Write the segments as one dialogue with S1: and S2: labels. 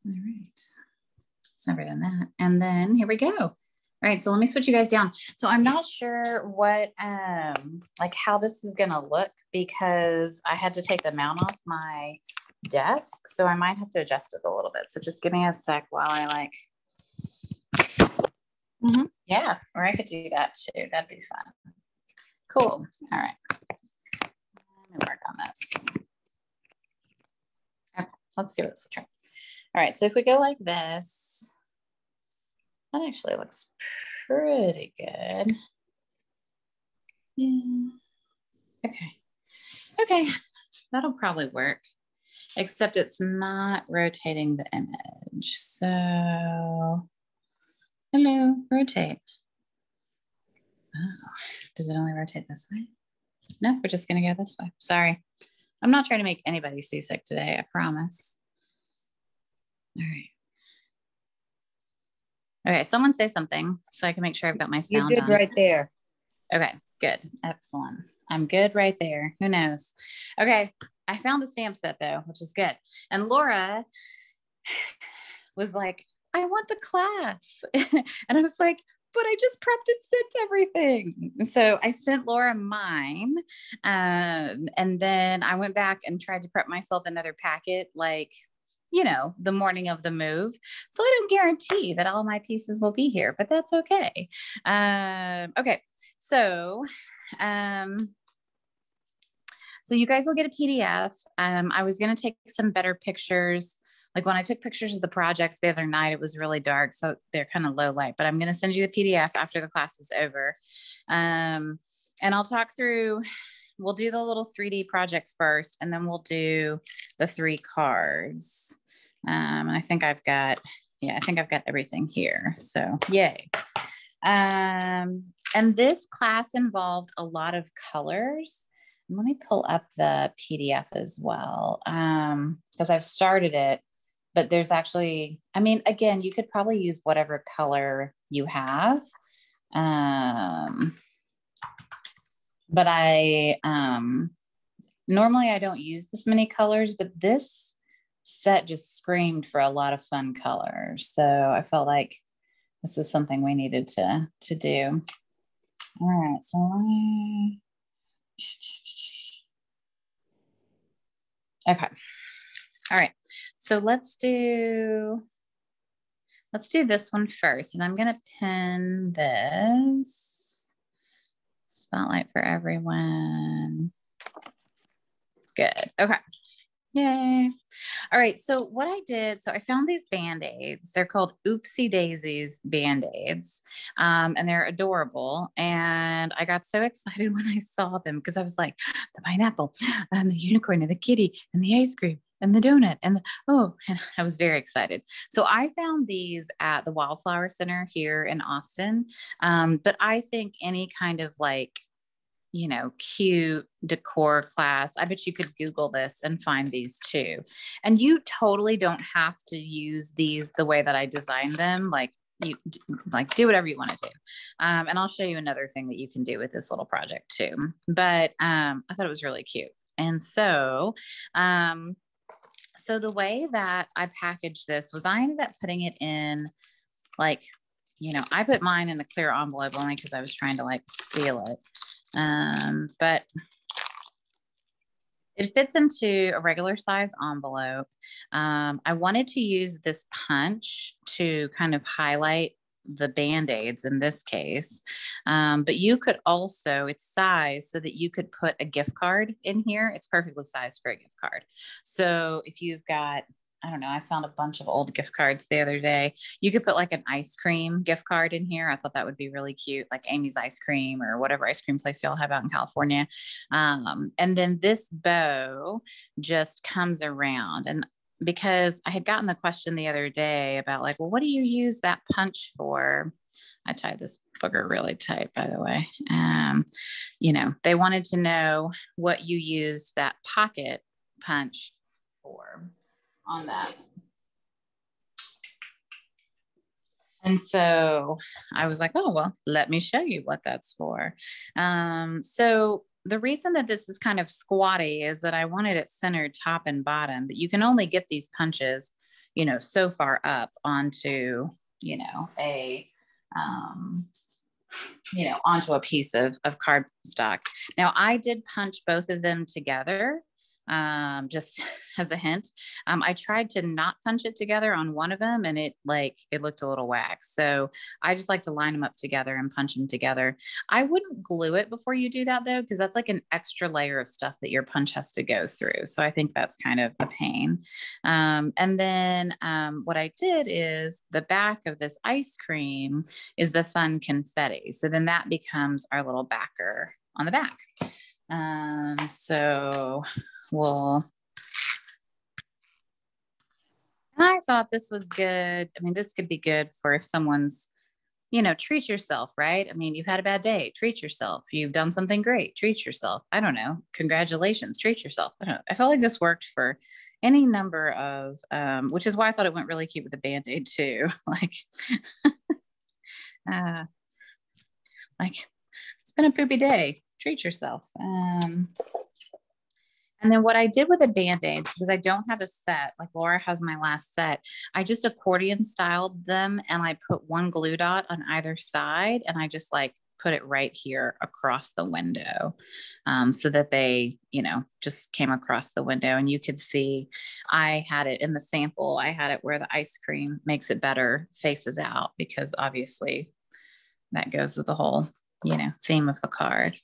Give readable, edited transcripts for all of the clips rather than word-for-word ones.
S1: All right. It's never done that. And then here we go. All right. So let me switch you guys down. So I'm not sure what, like how this is going to look because I had to take the mount off my desk. So I might have to adjust it a little bit. So just give me a sec while I like, yeah, or I could do that too. That'd be fun. Cool. All right. Let me work on this. Okay, let's give this a try. All right. So if we go like this, that actually looks pretty good. Yeah. Okay. Okay. That'll probably work, except it's not rotating the image. So, hello, rotate. Oh, does it only rotate this way? No, we're just going to go this way. Sorry. I'm not trying to make anybody seasick today, I promise. All right. Okay, someone say something so I can make sure I've got my sound
S2: You're good
S1: on.
S2: right there.
S1: Okay, good. Excellent. I'm good right there. Who knows? Okay, I found the stamp set though, which is good. And Laura was like, I want the class. And I was like, but I just prepped and sent everything. So I sent Laura mine. And then I went back and tried to prep myself another packet, like, you know, the morning of the move. So I don't guarantee that all my pieces will be here, but that's okay. Okay. So, so you guys will get a PDF. I was going to take some better pictures. Like when I took pictures of the projects the other night, it was really dark. So they're kind of low light, but I'm going to send you the PDF after the class is over. And I'll talk through, we'll do the little 3D project first, and then we'll do the 3 cards. And I think I've got, yeah, I think I've got everything here. So yay. And this class involved a lot of colors. Let me pull up the PDF as well, because I've started it, but there's actually, I mean, again, you could probably use whatever color you have. But I, normally I don't use this many colors, but this set just screamed for a lot of fun colors. So I felt like this was something we needed to do. All right, so let me, okay. All right, so let's do this one first. And I'm gonna pin this spotlight for everyone. Good, okay. Yay. All right. So what I did, so I found these Band-Aids. They're called Oopsie Daisies Band-Aids. And they're adorable. And I got so excited when I saw them because I was like, the pineapple and the unicorn and the kitty and the ice cream and the donut and and I was very excited. So I found these at the Wildflower Center here in Austin. But I think any kind of like, you know, cute decor class, I bet you could Google this and find these too. And you totally don't have to use these the way that I designed them. Like you like do whatever you want to do. And I'll show you another thing that you can do with this little project too. But I thought it was really cute. And so, so the way that I packaged this was I ended up putting it in like, you know, I put mine in a clear envelope only because I was trying to like seal it. But it fits into a regular size envelope. I wanted to use this punch to kind of highlight the Band-Aids in this case. But you could also, it's sized so that you could put a gift card in here. It's perfectly sized for a gift card. So if you've got, I don't know, I found a bunch of old gift cards the other day. You could put like an ice cream gift card in here. I thought that would be really cute, like Amy's Ice Cream or whatever ice cream place y'all have out in California. And then this bow just comes around. And because I had gotten the question the other day about like, well, what do you use that punch for? I tied this booger really tight, by the way. You know, they wanted to know what you used that pocket punch for on that. And so I was like, oh, well, let me show you what that's for. So the reason that this is kind of squatty is that I wanted it centered top and bottom, but you can only get these punches, you know, so far up onto, you know, um, onto a piece of cardstock. Now I did punch both of them together, just as a hint. I tried to not punch it together on one of them and it looked a little whack. So I just like to line them up together and punch them together. I wouldn't glue it before you do that though, because that's like an extra layer of stuff that your punch has to go through. So I think that's kind of a pain. And then what I did is the back of this ice cream is the fun confetti. So then that becomes our little backer on the back. So we'll, and I thought this was good. I mean, this could be good for if someone's, you know, treat yourself, right? I mean, you've had a bad day, treat yourself. You've done something great, treat yourself. I don't know. Congratulations, treat yourself. I don't know. I felt like this worked for any number of, which is why I thought it went really cute with the Band-Aid too. like it's been a poopy day, treat yourself. And then what I did with the Band-Aids, because I don't have a set, like Laura has my last set, I just accordion styled them and I put one glue dot on either side and I just like put it right here across the window, so that they, you know, just came across the window. And you could see I had it in the sample, I had it where the ice cream makes it better, faces out, because obviously that goes with the whole, you know, theme of the card.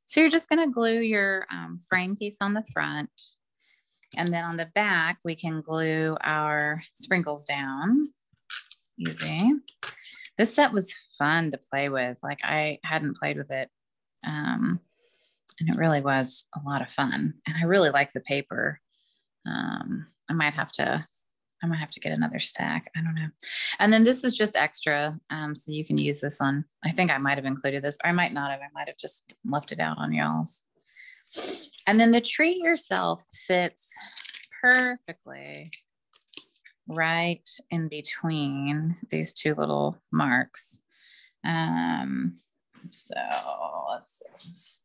S1: So you're just going to glue your frame piece on the front. And then on the back, we can glue our sprinkles down. Easy. This set was fun to play with. Like I hadn't played with it. And it really was a lot of fun. And I really like the paper. I might have to get another stack. I don't know. And then this is just extra. So you can use this on, I think I might have included this, or I might not have. I might have just left it out on y'all's. And then the treat yourself fits perfectly right in between these two little marks. So let's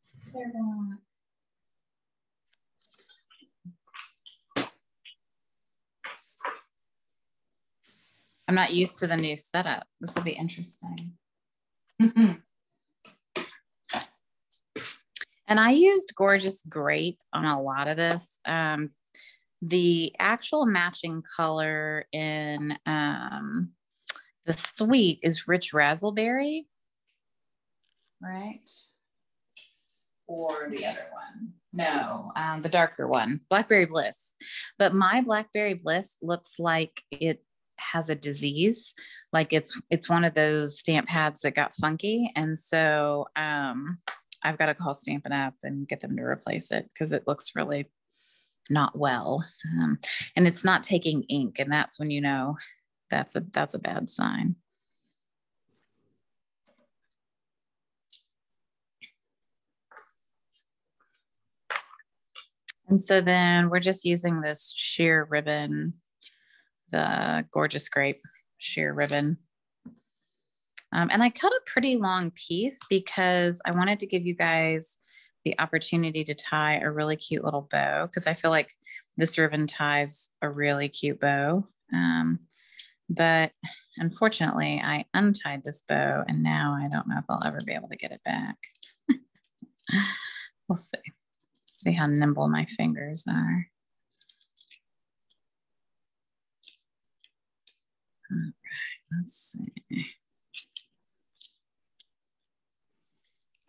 S1: see. I'm not used to the new setup. This will be interesting. And I used Gorgeous Grape on a lot of this. The actual matching color in the sweet is Rich Razzleberry, right? Or the other one. No, the darker one, Blackberry Bliss. But my Blackberry Bliss looks like it has a disease, like it's one of those stamp pads that got funky, and so I've got to call Stampin' Up and get them to replace it because it looks really not well, and it's not taking ink, and that's when you know that's a bad sign. And so then we're just using this sheer ribbon, the Gorgeous Grape sheer ribbon. And I cut a pretty long piece because I wanted to give you guys the opportunity to tie a really cute little bow, because I feel like this ribbon ties a really cute bow. But unfortunately, I untied this bow and now I don't know if I'll ever be able to get it back. We'll see. See how nimble my fingers are. All right, let's see.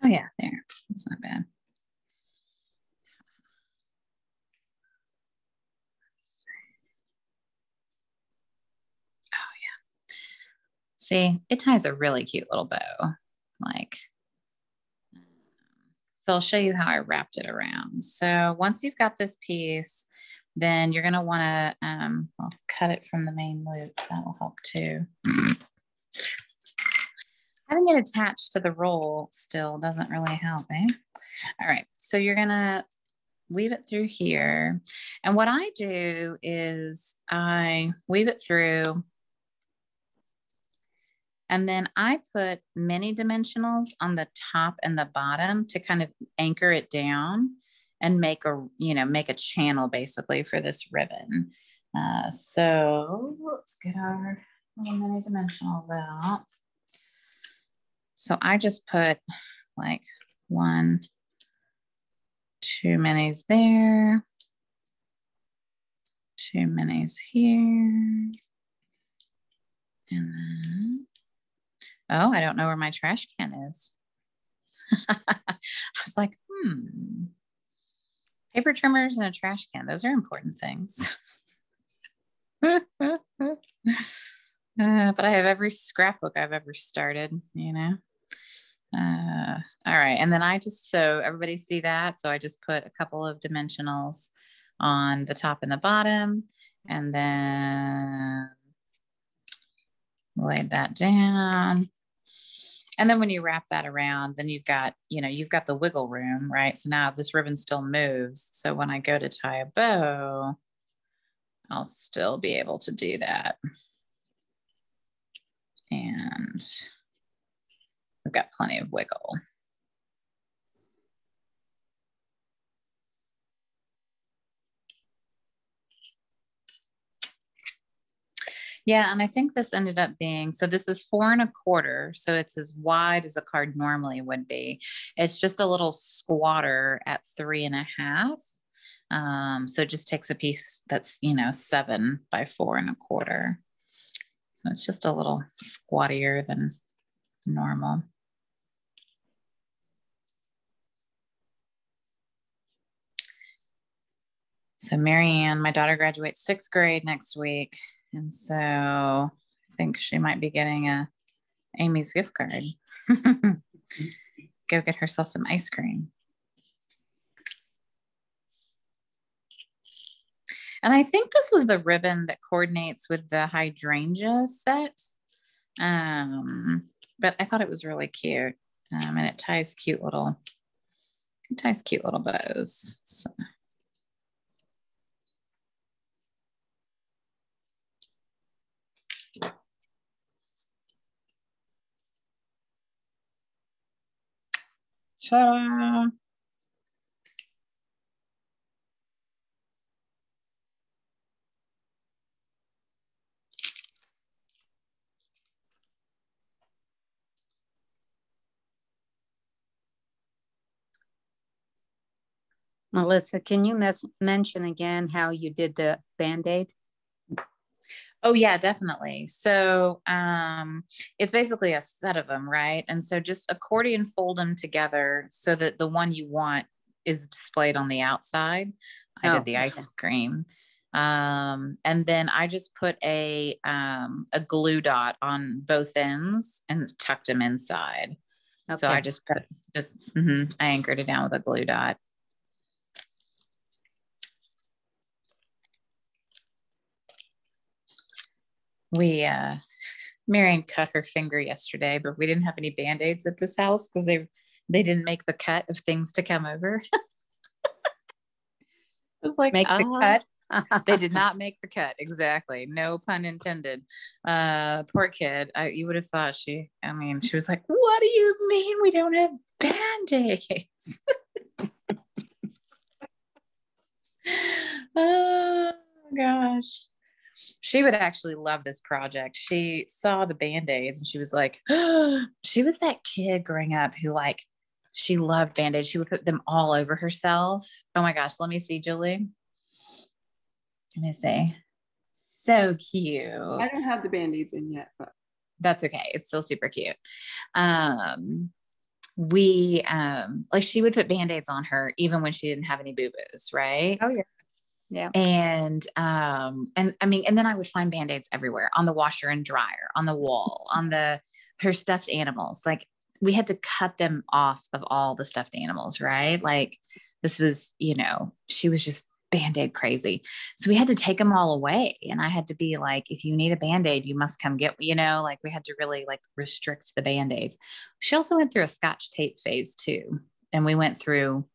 S1: Oh yeah, there. That's not bad. Oh yeah. See, it ties a really cute little bow. Like, so I'll show you how I wrapped it around. So once you've got this piece, then you're gonna wanna, I'll cut it from the main loop. That will help too. Having it attached to the roll still doesn't really help, eh? All right, so you're gonna weave it through here. And what I do is I weave it through And then I put mini dimensionals on the top and the bottom to kind of anchor it down and make a channel basically for this ribbon. So let's get our little mini dimensionals out. So I just put like 1, 2 minis there, 2 minis here. And then, oh, I don't know where my trash can is. I was like, paper trimmers and a trash can. Those are important things. But I have every scrapbook I've ever started, all right. And then so everybody see that. So I just put a couple of dimensionals on the top and the bottom, and then laid that down. And then when you wrap that around, then you've got the wiggle room, right? So now this ribbon still moves. So when I go to tie a bow, I'll still be able to do that. And we've got plenty of wiggle. Yeah, and I think this ended up being, so this is 4 1/4. So it's as wide as a card normally would be. It's just a little squatter at 3 1/2. So it just takes a piece that's, 7 by 4 1/4. So it's just a little squattier than normal. So Marianne, my daughter, graduates 6th grade next week. And so I think she might be getting a Amy's gift card. Go get herself some ice cream. And I think this was the ribbon that coordinates with the hydrangea set. But I thought it was really cute. And it ties cute little bows. So. Ta-da.
S2: Melissa, can you mention again how you did the Band-Aid?
S1: Oh yeah, definitely. So it's basically a set of them, right? And so just accordion fold them together so that the one you want is displayed on the outside. I did the ice cream. And then I just put a glue dot on both ends and tucked them inside. Okay. So I just I anchored it down with a glue dot. Marianne cut her finger yesterday, but we didn't have any Band-Aids at this house because they didn't make the cut of things to come over. It was like,
S2: make the cut.
S1: They did not make the cut. Exactly. No pun intended. Poor kid. You would have thought she was like, what do you mean we don't have Band-Aids? Oh gosh. She would actually love this project. She saw the Band-Aids and she was like, she was that kid growing up who she loved Band-Aids. She would put them all over herself. Oh my gosh. Let me see, Julie. Let me see. So cute.
S3: I don't have the Band-Aids in yet, but
S1: that's okay. It's still super cute. She would put Band-Aids on her even when she didn't have any boo-boos, right?
S2: Oh yeah. Yeah.
S1: And then I would find Band-Aids everywhere, on the washer and dryer, on the wall, on her stuffed animals. Like we had to cut them off of all the stuffed animals, right? Like this was, she was just Band-Aid crazy. So we had to take them all away. And I had to be like, if you need a Band-Aid, you must come get, we had to really restrict the Band-Aids. She also went through a Scotch tape phase too. And we went through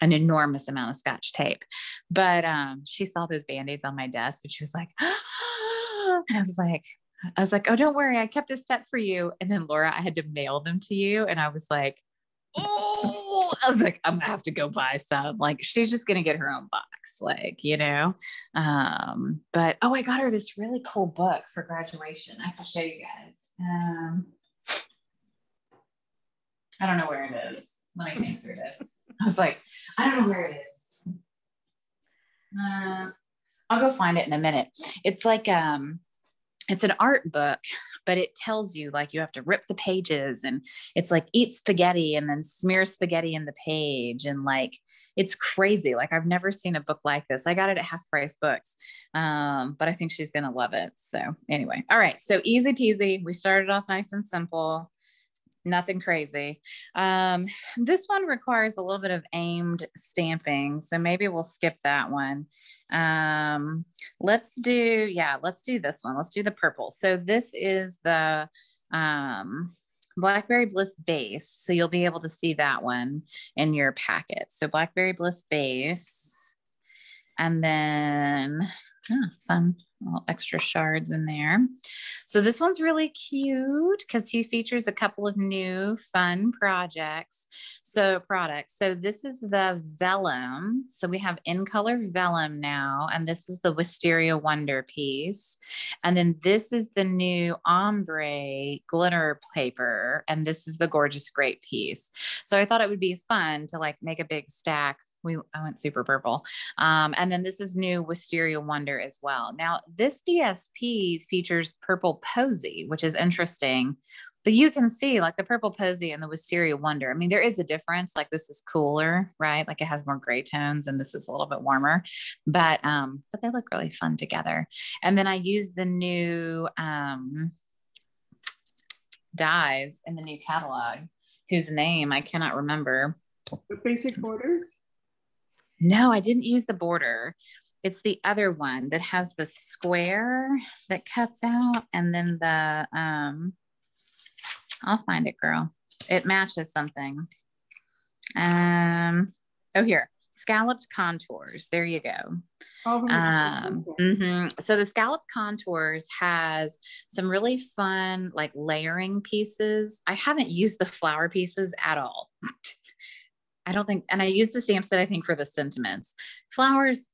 S1: an enormous amount of Scotch tape, but she saw those Band-Aids on my desk and she was like, and I was like, I was like, oh, don't worry. I kept this set for you. And then Laura, I had to mail them to you. And I was like, oh, I was like, I'm gonna have to go buy some. Like, she's just gonna get her own box, like, you know. But oh, I got her this really cool book for graduation. I can show you guys. I don't know where it is. Let me think through this. I was like, I don't know where it is. I'll go find it in a minute. It's like it's an art book, but it tells you like you have to rip the pages, and it's like eat spaghetti and then smear spaghetti in the page, and like it's crazy. Like I've never seen a book like this. I got it at Half Price Books, but I think she's gonna love it. So anyway, all right. So easy peasy. We started off nice and simple. Nothing crazy. This one requires a little bit of aimed stamping, so maybe we'll skip that one. Let's do this one. Let's do the purple. So this is the Blackberry Bliss base. So you'll be able to see that one in your packet. So Blackberry Bliss base, and then fun little extra shards in there. So this one's really cute because he features a couple of new fun products. So this is the vellum. So we have in color vellum now, and this is the Wisteria Wonder piece. And then this is the new ombre glitter paper, and this is the gorgeous grape piece. So I thought it would be fun to like make a big stack. I went super purple. And then this is new Wisteria Wonder as well. Now this DSP features purple posy, which is interesting, but you can see like the purple posy and the Wisteria Wonder. I mean, there is a difference. Like this is cooler, right? Like it has more gray tones, and this is a little bit warmer, but they look really fun together. And then I used the new dyes in the new catalog, whose name I cannot remember.
S3: The basic borders?
S1: No, I didn't use the border. It's the other one that has the square that cuts out, and then the I'll find it, girl. It matches something. Here, scalloped contours. There you go. So the scalloped contours has some really fun like layering pieces. I haven't used the flower pieces at all. I don't think, and I use the stamp set, I think, for the sentiments. Flowers,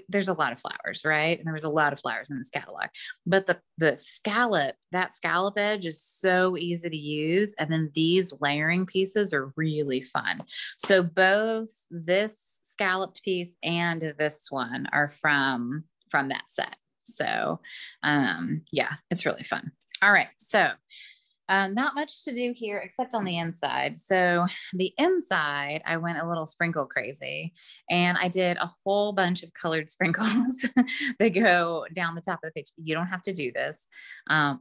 S1: there's a lot of flowers, right? And there was a lot of flowers in this catalog, but the scallop, that scallop edge is so easy to use. And then these layering pieces are really fun. So both this scalloped piece and this one are from that set. So yeah, it's really fun. All right. So not much to do here except on the inside. So the inside, I went a little sprinkle crazy, and I did a whole bunch of colored sprinkles that go down the top of the page. You don't have to do this.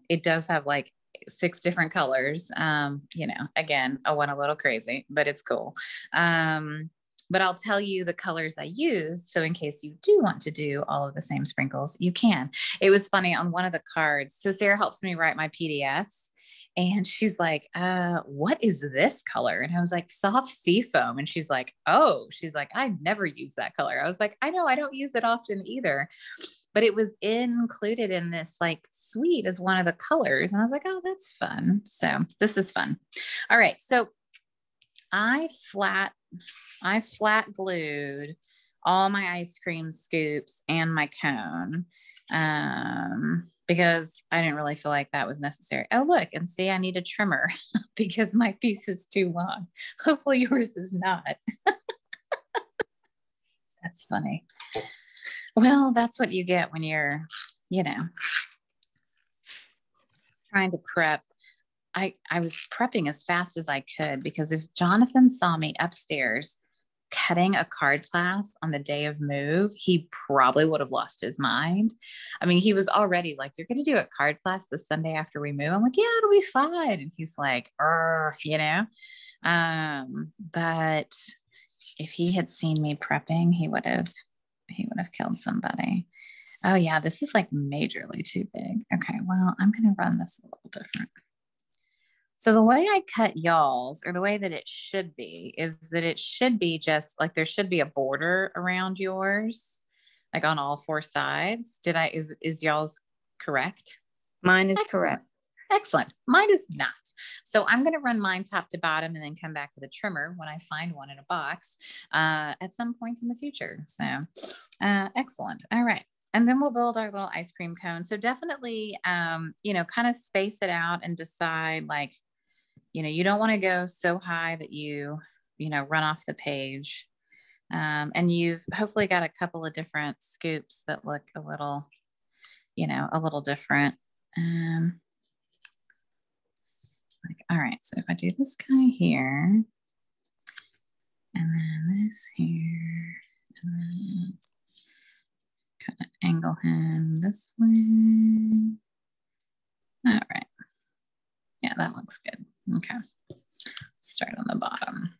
S1: It does have like 6 different colors. Again, I went a little crazy, but it's cool. But I'll tell you the colors I used. So in case you do want to do all of the same sprinkles, you can. It was funny on one of the cards. So Sarah helps me write my PDFs. And she's like, what is this color? And I was like, soft sea foam. And she's like, I've never used that color. I was like, I know, I don't use it often either, but it was included in this like suite as one of the colors. And I was like, oh, that's fun. So this is fun. All right. So I flat glued all my ice cream scoops and my cone. Because I didn't really feel like that was necessary. Oh, look, and see, I need a trimmer because my piece is too long. Hopefully yours is not. That's funny. Well, that's what you get when you're, trying to prep. I was prepping as fast as I could, because if Jonathan saw me upstairs cutting a card class on the day of move, he probably would have lost his mind. I mean, he was already like, you're going to do a card class the Sunday after we move? I'm like, yeah, it'll be fine. And he's like, but if he had seen me prepping, he would have killed somebody. Oh yeah, this is like majorly too big. Okay, well, I'm going to run this a little different. So the way I cut y'all's, or the way that it should be, is that it should be just like there should be a border around yours, like on all 4 sides. Is y'all's correct?
S2: Mine is
S1: Excellent.
S2: correct.
S1: Excellent. Mine is not. So I'm going to run mine top to bottom and then come back with a trimmer when I find one in a box at some point in the future. So excellent. All right. And then we'll build our little ice cream cone. So definitely, kind of space it out and decide like, you don't want to go so high that you run off the page. And you've hopefully got a couple of different scoops that look a little different. All right, so if I do this guy here, and then this here, and then kind of angle him this way. All right. Yeah, that looks good. Okay. Start on the bottom.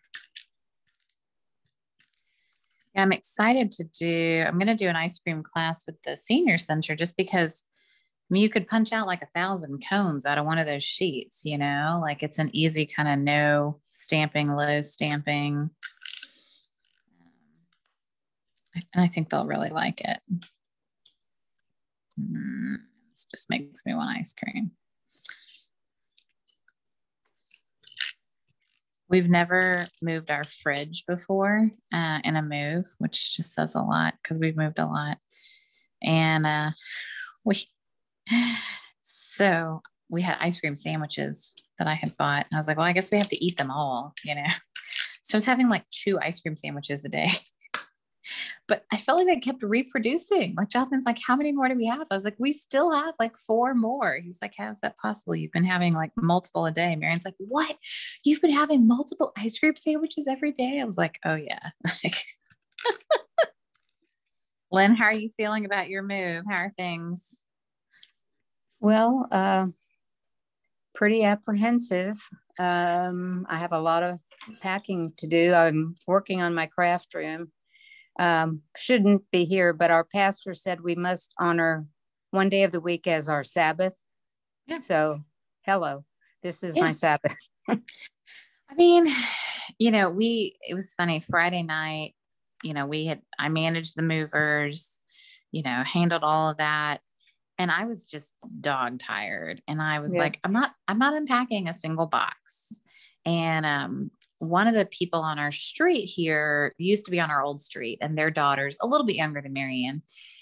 S1: Yeah, I'm excited I'm going to do an ice cream class with the senior center just because you could punch out like 1,000 cones out of one of those sheets, like it's an easy kind of no stamping, low stamping. And I think they'll really like it. This just makes me want ice cream. We've never moved our fridge before in a move, which just says a lot because we've moved a lot. And so we had ice cream sandwiches that I had bought. And I was like, well, I guess we have to eat them all, So I was having like 2 ice cream sandwiches a day. But I felt like they kept reproducing. Like Jonathan's like, how many more do we have? I was like, we still have like 4 more. He's like, how is that possible? You've been having like multiple a day. Marion's like, what? You've been having multiple ice cream sandwiches every day? I was like, oh yeah. Lynn, how are you feeling about your move? How are things?
S2: Well, pretty apprehensive. I have a lot of packing to do. I'm working on my craft room. Shouldn't be here, but our pastor said we must honor one day of the week as our Sabbath. Yeah. So, hello, this is my Sabbath.
S1: I mean, it was funny Friday night, I managed the movers, handled all of that. And I was just dog tired. And I was like, I'm not unpacking a single box. And, one of the people on our street here used to be on our old street, and their daughter's a little bit younger than Marianne.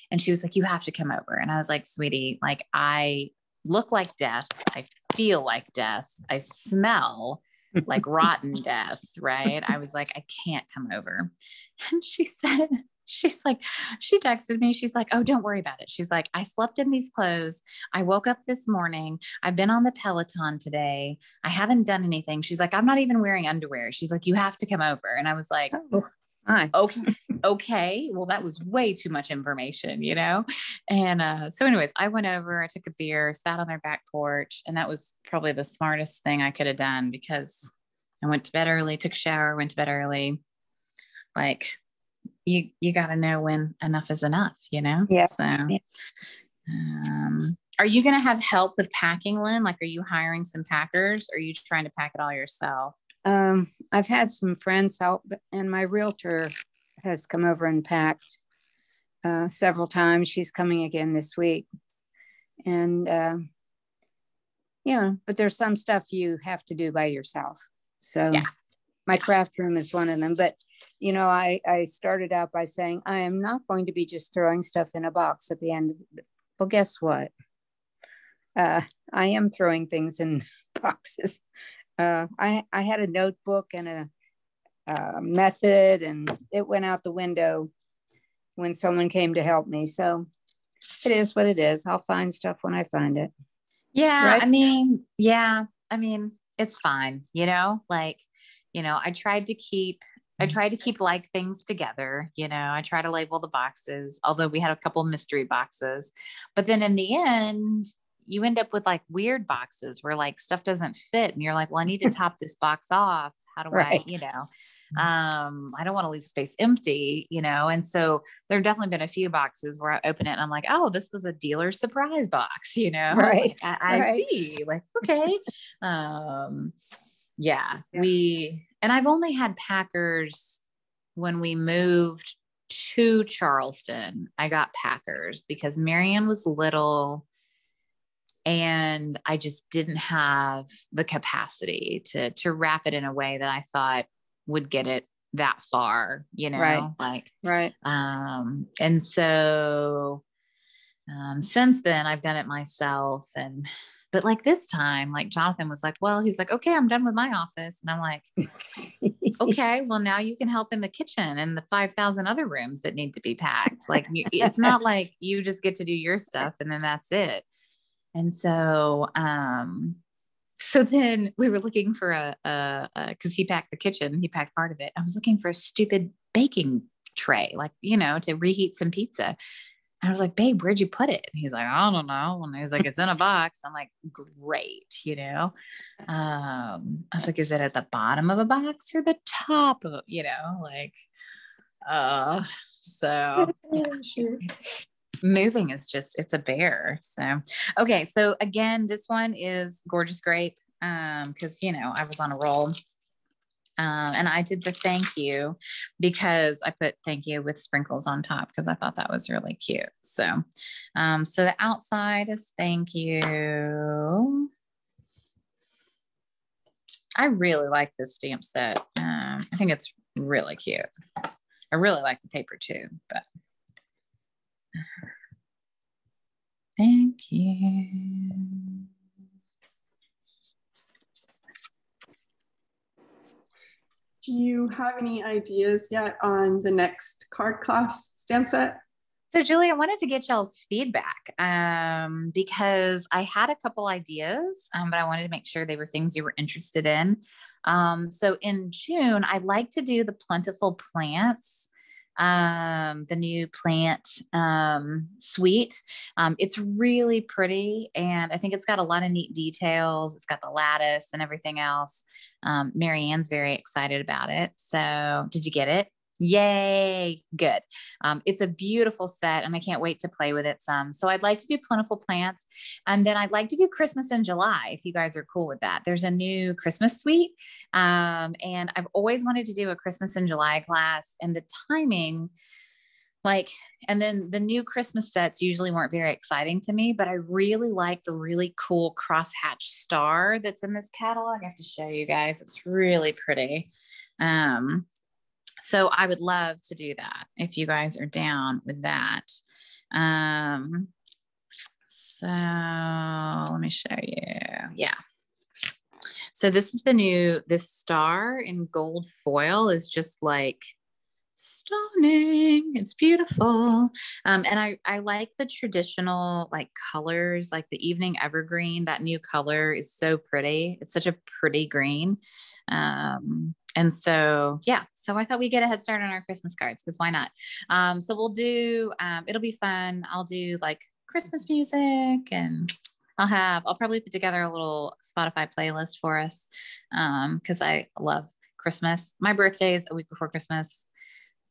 S1: And she was like, you have to come over. And I was like, sweetie, like I look like death. I feel like death. I smell like rotten death. Right. I was like, I can't come over. And she texted me. She's like, oh, don't worry about it. She's like, I slept in these clothes. I woke up this morning. I've been on the Peloton today. I haven't done anything. She's like, I'm not even wearing underwear. She's like, you have to come over. And I was like,
S2: oh, hi.
S1: Okay. Well, that was way too much information, And so anyways, I went over, I took a beer, sat on their back porch. And that was probably the smartest thing I could have done because I went to bed early, took a shower, went to bed early. Like, you got to know when enough is enough,
S2: Yeah.
S1: So, are you going to have help with packing, Lynn? Like, are you hiring some packers or are you trying to pack it all yourself?
S2: I've had some friends help, and my realtor has come over and packed several times. She's coming again this week. And, but there's some stuff you have to do by yourself. So my craft room is one of them. But, I started out by saying, I am not going to be just throwing stuff in a box at the end. Well, guess what? I am throwing things in boxes. I had a notebook and a method, and it went out the window when someone came to help me. So it is what it is. I'll find stuff when I find it.
S1: Yeah.
S2: Right?
S1: I mean, it's fine. I tried to keep like things together. I try to label the boxes, although we had a couple mystery boxes, but then in the end, you end up with like weird boxes where like stuff doesn't fit. And you're like, well, I need to top this box off. How do I don't want to leave space empty, And so there've definitely been a few boxes where I open it and I'm like, oh, this was a dealer surprise box,
S2: Right.
S1: Like, I see, like, okay. And I've only had packers when we moved to Charleston. I got packers because Marianne was little And I just didn't have the capacity to wrap it in a way that I thought would get it that far, you know,
S2: right.
S1: And so, since then I've done it myself. But like this time, like Jonathan was like, well, he's like, okay, I'm done with my office. And I'm like, okay, well now you can help in the kitchen and the 5,000 other rooms that need to be packed. Like it's not like you just get to do your stuff and then that's it. And so, so then we were looking for cause he packed the kitchen, he packed part of it. I was looking for a stupid baking tray, like, you know, to reheat some pizza. And I was like, babe, where'd you put it? And he's like, I don't know. And he's like, it's in a box. I'm like, great. You know? I was like, is it at the bottom of a box or the top of, you know, like, so
S2: Sure.
S1: moving is just, it's a bear. So, okay. So again, this one is Gorgeous Grape. Cause you know, I was on a roll. And I did the thank you because I put thank you with sprinkles on top because I thought that was really cute. So, so the outside is thank you. I really like this stamp set. I think it's really cute. I really like the paper too, but thank you.
S3: Do you have any ideas yet on the next card class stamp set?
S1: So Julie, I wanted to get y'all's feedback because I had a couple ideas, but I wanted to make sure they were things you were interested in. So in June, I'd like to do the Plentiful Plants, the new plant suite. It's really pretty, and I think it's got a lot of neat details. It's got the lattice and everything else. Marianne's very excited about it. So did you get it? Yay. Good. It's a beautiful set and I can't wait to play with it some. So I'd like to do Plentiful Plants, and then I'd like to do Christmas in July. If you guys are cool with that, there's a new Christmas suite. And I've always wanted to do a Christmas in July class, and the timing, like, and then the new Christmas sets usually weren't very exciting to me, but I really like the really cool crosshatch star that's in this catalog. I have to show you guys. It's really pretty. So I would love to do that if you guys are down with that. So let me show you. Yeah. So this is this star in gold foil is just like stunning. It's beautiful. And I like the traditional like colors, like the evening evergreen. That new color is so pretty. It's such a pretty green. And so, yeah, so I thought we'd get a head start on our Christmas cards because why not? So we'll do, it'll be fun. I'll do like Christmas music, and I'll probably put together a little Spotify playlist for us because I love Christmas. My birthday is a week before Christmas.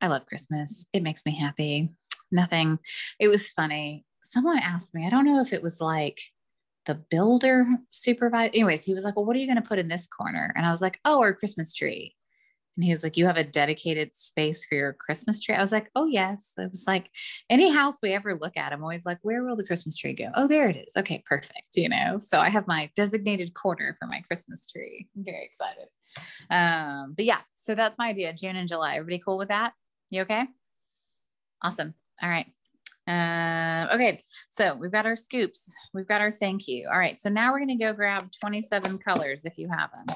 S1: I love Christmas. It makes me happy. It was funny. Someone asked me, I don't know if it was like the builder supervisor. Anyways, he was like, well, what are you going to put in this corner? And I was like, oh, our Christmas tree. And he was like, you have a dedicated space for your Christmas tree? I was like, oh, yes. It was like any house we ever look at, I'm always like, where will the Christmas tree go? Oh, there it is. Okay, perfect. You know, so I have my designated corner for my Christmas tree. I'm very excited. But yeah, so that's my idea. June and July. Everybody cool with that? You okay? Awesome. All right. Okay. So we've got our scoops. We've got our thank you. All right. So now we're going to go grab 27 colors if you have them.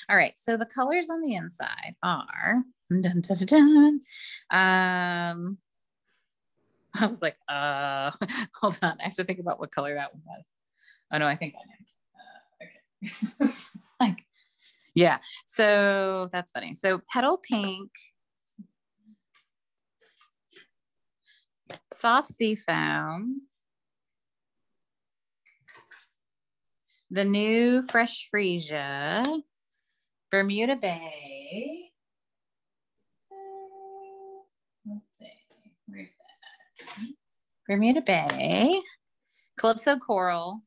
S1: All right. So the colors on the inside are, dun, dun, dun, dun. I was like, hold on. I have to think about what color that one was. Oh no, I think I know. Okay. Like, yeah. So that's funny. So Petal Pink, Soft Sea Foam, the new Fresh Freesia, Bermuda Bay. Let's see, where's that? Bermuda Bay, Calypso Coral,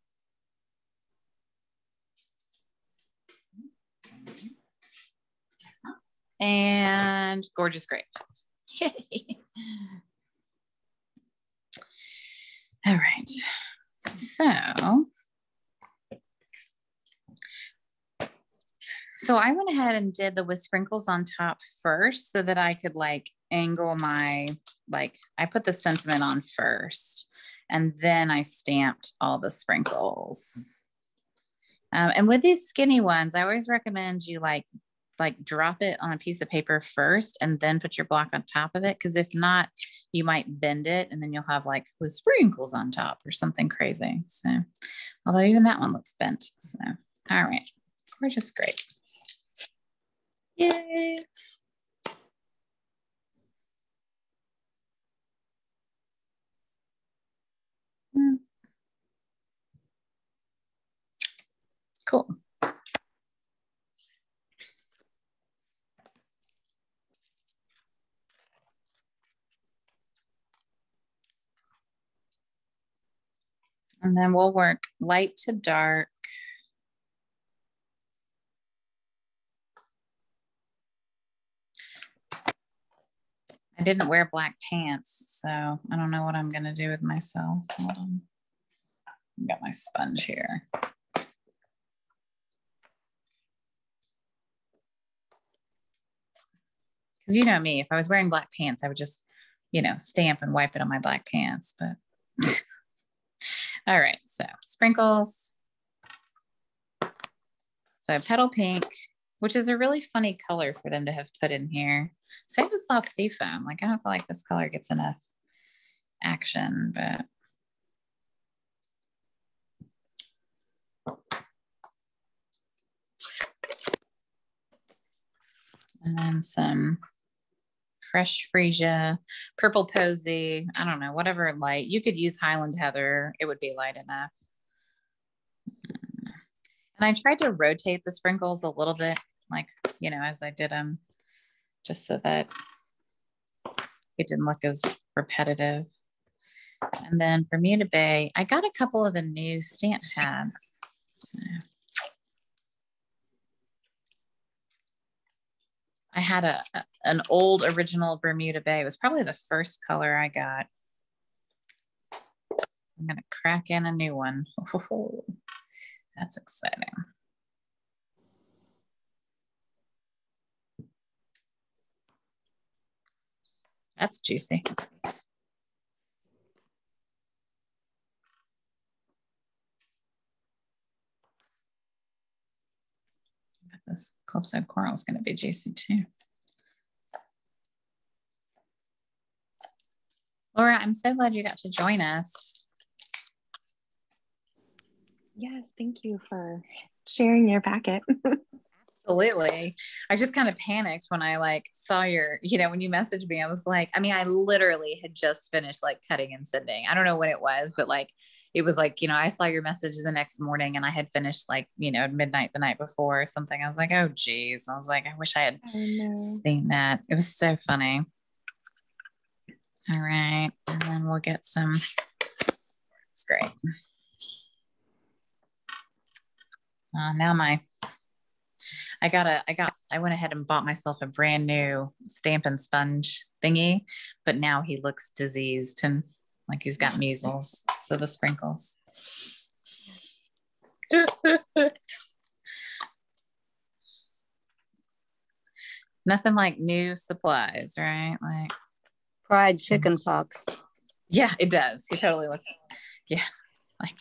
S1: and Gorgeous Grape. Yay. All right. So So I went ahead and did the with sprinkles on top first so that I could like angle my, like I put the sentiment on first and then I stamped all the sprinkles. And with these skinny ones, I always recommend you like drop it on a piece of paper first and then put your block on top of it. Cause if not, you might bend it and then you'll have like with sprinkles on top or something crazy. So, although even that one looks bent. So, all right, gorgeous, great. Yay. Cool. And then we'll work light to dark. I didn't wear black pants, so I don't know what I'm gonna do with myself. Hold on. I've got my sponge here. Because you know me, if I was wearing black pants, I would just, you know, stamp and wipe it on my black pants. But all right, so sprinkles. So petal pink, which is a really funny color for them to have put in here. Same with soft sea foam. Like I don't feel like this color gets enough action, but and then some fresh freesia, purple posy, I don't know, whatever light. You could use Highland Heather. It would be light enough. And I tried to rotate the sprinkles a little bit, like, you know, as I did them, just so that it didn't look as repetitive. And then Bermuda Bay, I got a couple of the new stamp pads. So I had an old original Bermuda Bay. It was probably the first color I got. I'm gonna crack in a new one. Oh, that's exciting. That's juicy. This cliffside coral is going to be juicy too. Laura, I'm so glad you got to join us.
S4: Yes, thank you for sharing your packet.
S1: Absolutely. I just kind of panicked when I like saw your, you know, when you messaged me, I was like, I mean, I literally had just finished like cutting and sending. I don't know when it was, but like, it was like, you know, I saw your message the next morning and I had finished like, you know, midnight the night before or something. I was like, oh geez. I was like, I wish I had seen that. It was so funny. All right. And then we'll get some, it's great. Now I went ahead and bought myself a brand new Stampin' Sponge thingy, but now he looks diseased and like he's got measles. So the sprinkles. Nothing like new supplies, right? Like
S2: Fried chicken pox.
S1: Yeah, it does. He totally looks, yeah. Like,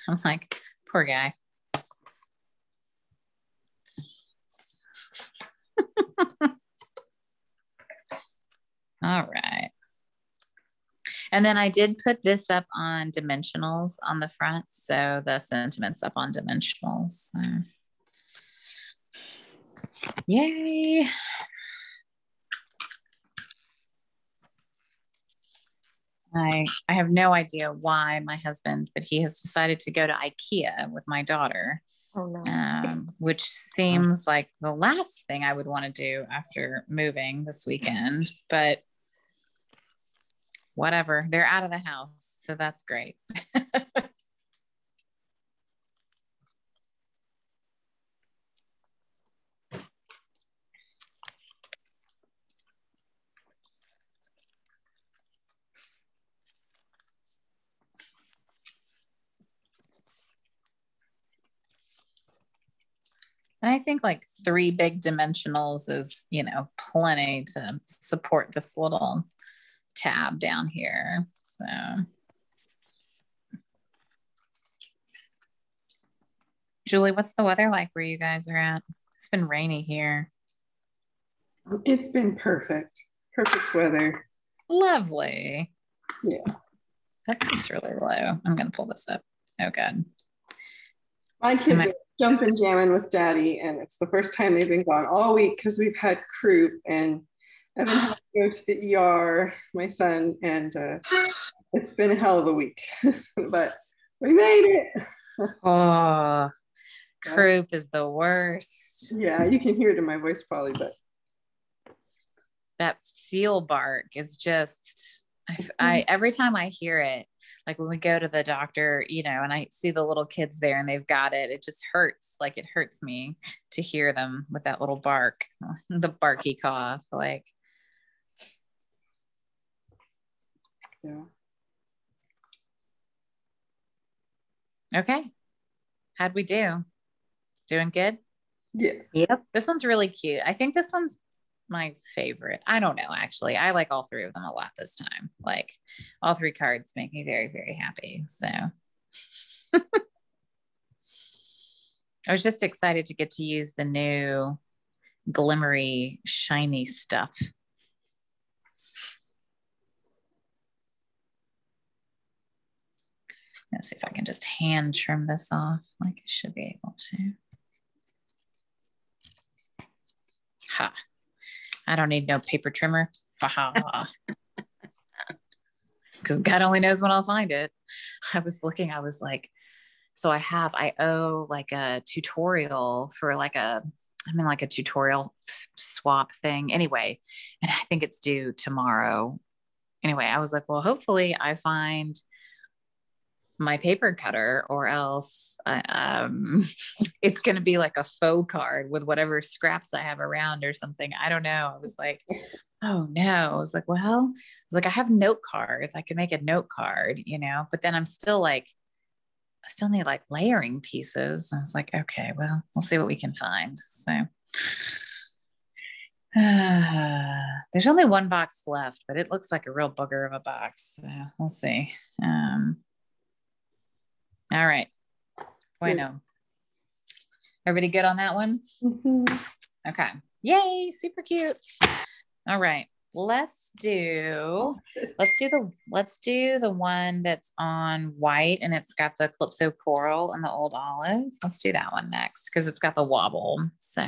S1: I'm like, poor guy. All right. And then I did put this up on dimensionals on the front. So the sentiment's up on dimensionals. So. Yay. I have no idea why my husband, but he has decided to go to IKEA with my daughter.
S4: Oh, no.
S1: Which seems like the last thing I would want to do after moving this weekend, but whatever, they're out of the house, so that's great. And I think like 3 big dimensionals is, plenty to support this little tab down here. So Julie, what's the weather like where you guys are at? It's been rainy here.
S3: It's been perfect weather.
S1: Lovely.
S3: Yeah.
S1: That seems really low. I'm going to pull this up. Oh, good.
S3: My kids are jumping, jamming with daddy, and it's the first time they've been gone all week because we've had croup, and Evan had to go to the ER, my son, and it's been a hell of a week, but we made it.
S1: Oh, croup is the worst.
S3: Yeah, you can hear it in my voice probably, but
S1: that seal bark is just, I every time I hear it, like when we go to the doctor, and I see the little kids there and they've got it, it just hurts. Like it hurts me to hear them with that little bark, the barky cough. Like,
S3: yeah.
S1: Okay. How'd we do? Doing good?
S3: Yeah.
S2: Yep.
S1: This one's really cute. I think this one's my favorite. I don't know, actually. I like all 3 of them a lot this time. Like all 3 cards make me very, very happy. So I was just excited to get to use the new glimmery, shiny stuff. Let's see if I can just hand trim this off. Like I should be able to. Ha. I don't need no paper trimmer. Ha ha. Because God only knows when I'll find it. I was looking, I was like, so I owe like a tutorial for like a tutorial swap thing anyway. And I think it's due tomorrow. Anyway, I was like, well, hopefully I find my paper cutter, or else it's going to be like a faux card with whatever scraps I have around or something. I don't know. I was like, oh no. I was like, well, I have note cards. I could make a note card, but then I'm still like, I still need like layering pieces. I was like, okay, well, we'll see what we can find. So there's only 1 box left, but it looks like a real booger of a box. So we'll see. All right. Bueno. Everybody good on that one?
S3: Mm-hmm.
S1: Okay. Yay. Super cute. All right. Let's do the one that's on white and it's got the Calypso coral and the old olive. Let's do that one next because it's got the wobble. So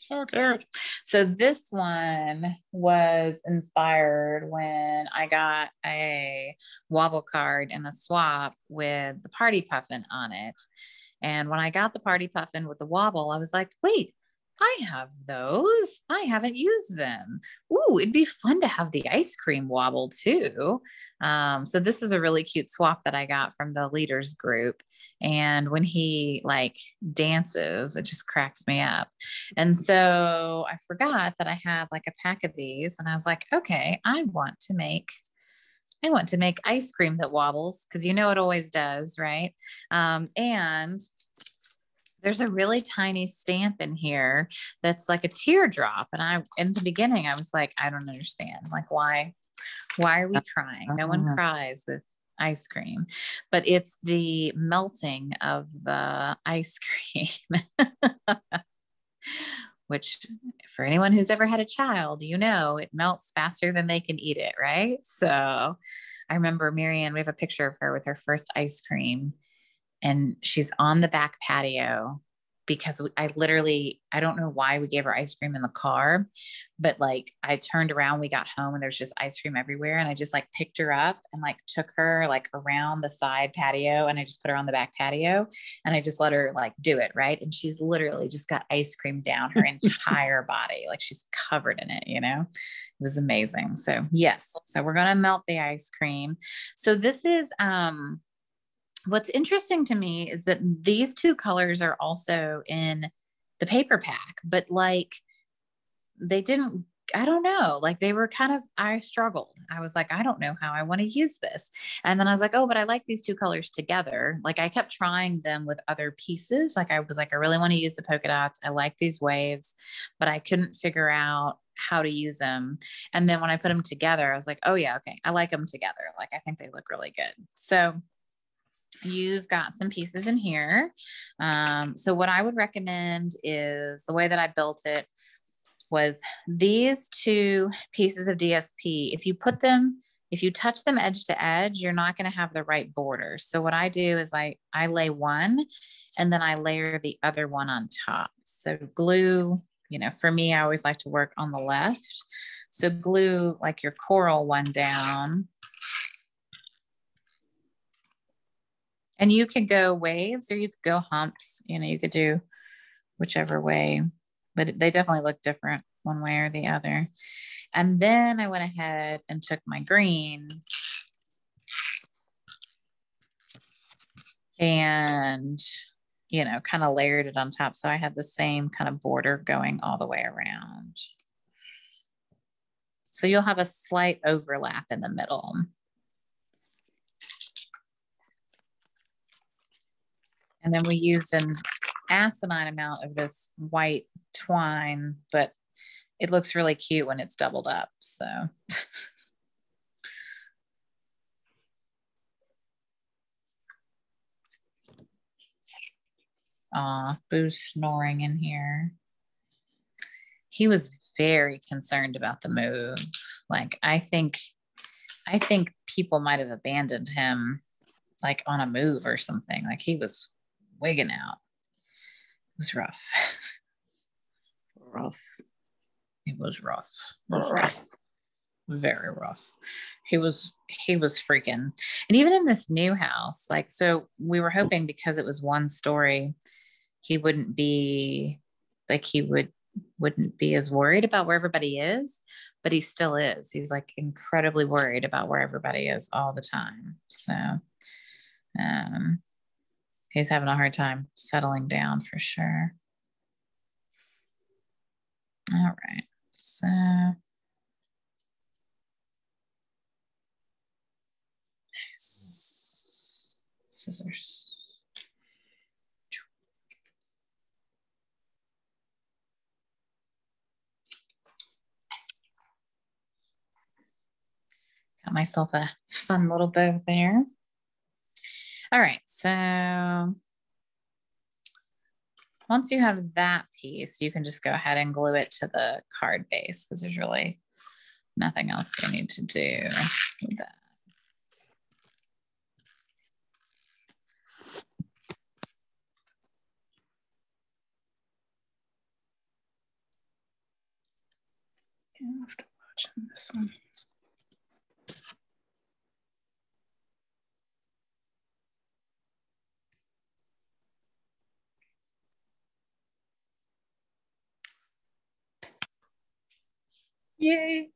S1: so cute. So this one was inspired when I got a wobble card and a swap with the Party Puffin on it. And when I got the Party Puffin with the wobble, I was like, wait, I have those. I haven't used them. Ooh, it'd be fun to have the ice cream wobble too. So this is a really cute swap that I got from the leaders group. And when he like dances, it just cracks me up. And so I forgot that I had like a pack of these and I was like, okay, I want to make ice cream that wobbles because it always does, right? And there's a really tiny stamp in here that's like a teardrop. And in the beginning, I was like, I don't understand. Like, why are we crying? No one cries with ice cream, but it's the melting of the ice cream, which for anyone who's ever had a child, it melts faster than they can eat it, right? So I remember Marianne, we have a picture of her with her first ice cream and she's on the back patio because I don't know why we gave her ice cream in the car, but like I turned around, we got home and there's just ice cream everywhere. And I just like picked her up and like took her like around the side patio and I just put her on the back patio and I just let her like do it. Right. And she's literally just got ice cream down her entire body. Like she's covered in it, it was amazing. So yes. So we're going to melt the ice cream. So this is, what's interesting to me is that these 2 colors are also in the paper pack, but like they didn't I don't know, like they were kind of, I struggled. I was like, I don't know how I want to use this. And then I was like, oh, but I like these two colors together. Like I kept trying them with other pieces. Like I was like, I really want to use the polka dots. I like these waves, but I couldn't figure out how to use them. And then when I put them together, I was like, oh yeah, okay, I like them together. Like I think they look really good. So you've got some pieces in here. So what I would recommend is the way that I built it was these two pieces of DSP. If you touch them edge to edge, you're not going to have the right border. So what I do is I lay one and then I layer the other one on top. So glue, for me, I always like to work on the left. So glue like your coral one down. And you could go waves or you could go humps, you could do whichever way, but they definitely look different one way or the other. And then I went ahead and took my green and, kind of layered it on top. So I had the same kind of border going all the way around. So you'll have a slight overlap in the middle. And then we used an asinine amount of this white twine, but it looks really cute when it's doubled up. So. Boo's snoring in here. He was very concerned about the move. Like, I think people might have abandoned him like on a move or something. Like he was wigging out. It was rough. It was rough. Very rough. He was freaking. And even in this new house, like, so we were hoping because it was one story, he wouldn't be like, wouldn't be as worried about where everybody is, but he still is. He's like incredibly worried about where everybody is all the time. So he's having a hard time settling down for sure. All right. So scissors. Got myself a fun little bow there. All right, so once you have that piece, you can just go ahead and glue it to the card base because there's really nothing else we need to do with that. I have to watch this one. Yay.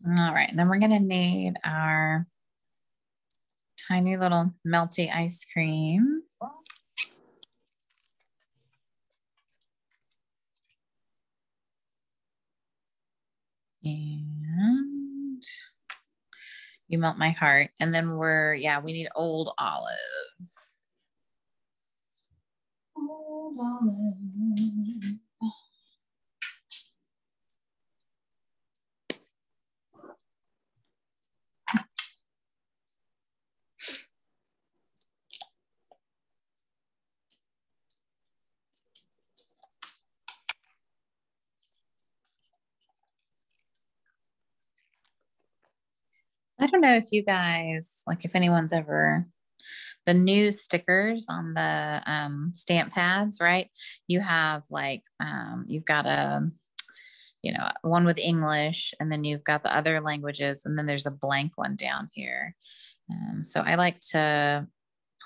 S1: All right, and then we're gonna need our tiny little melty ice cream. And you melt my heart. And then we need old olive. Old olive. I don't know if you guys, like if anyone's ever, the new stickers on the stamp pads, right? You have like, you've got one with English and then you've got the other languages and then there's a blank one down here. So I like to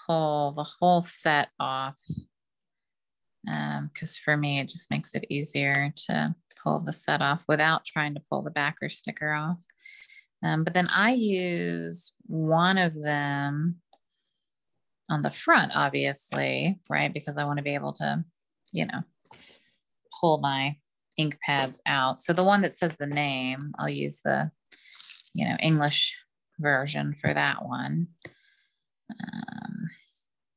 S1: pull the whole set off because for me, it just makes it easier to pull the set off without trying to pull the backer sticker off. But then I use one of them on the front, obviously, right? Because I want to be able to, you know, pull my ink pads out. So the one that says the name, I'll use the, you know, English version for that one.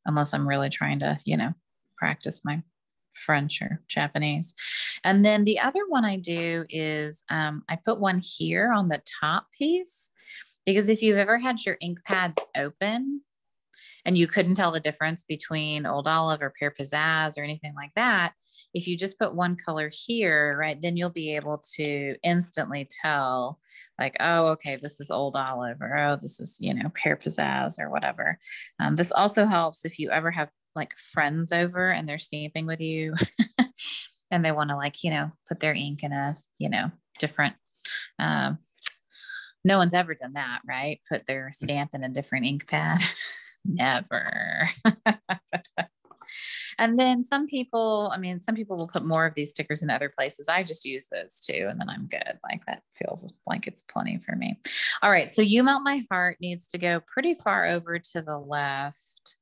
S1: Unless I'm really trying to, you know, practice my French or Japanese. And then the other one I do is I put one here on the top piece, because if you've ever had your ink pads open and you couldn't tell the difference between Old Olive or Pear Pizzazz or anything like that, if you just put one color here, right, then you'll be able to instantly tell, like, oh, okay, this is Old Olive, or oh, this is, you know, Pear Pizzazz or whatever. This also helps if you ever have like friends over and they're stamping with you and they want to, like, you know, put their ink in a, you know, different, no one's ever done that, right? Put their stamp in a different ink pad. Never. And then some people will put more of these stickers in other places. I just use those too, and then I'm good. Like, that feels like it's plenty for me. All right. So You Melt My Heart needs to go pretty far over to the left.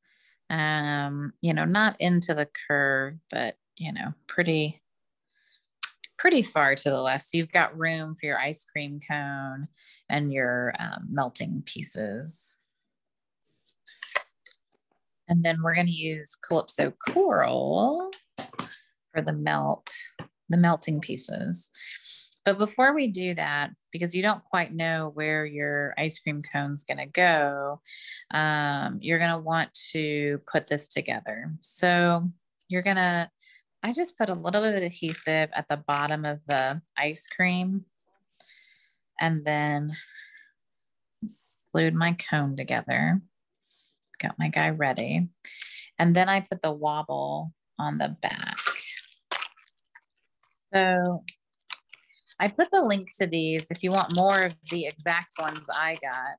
S1: You know, not into the curve, but, you know, pretty far to the left. So you've got room for your ice cream cone and your melting pieces. And then we're going to use Calypso Coral for the melting pieces. But before we do that, because you don't quite know where your ice cream cone's going to go, you're going to want to put this together. So I just put a little bit of adhesive at the bottom of the ice cream and then glued my cone together. Got my guy ready. And then I put the wobble on the back. So I put the link to these if you want more of the exact ones I got.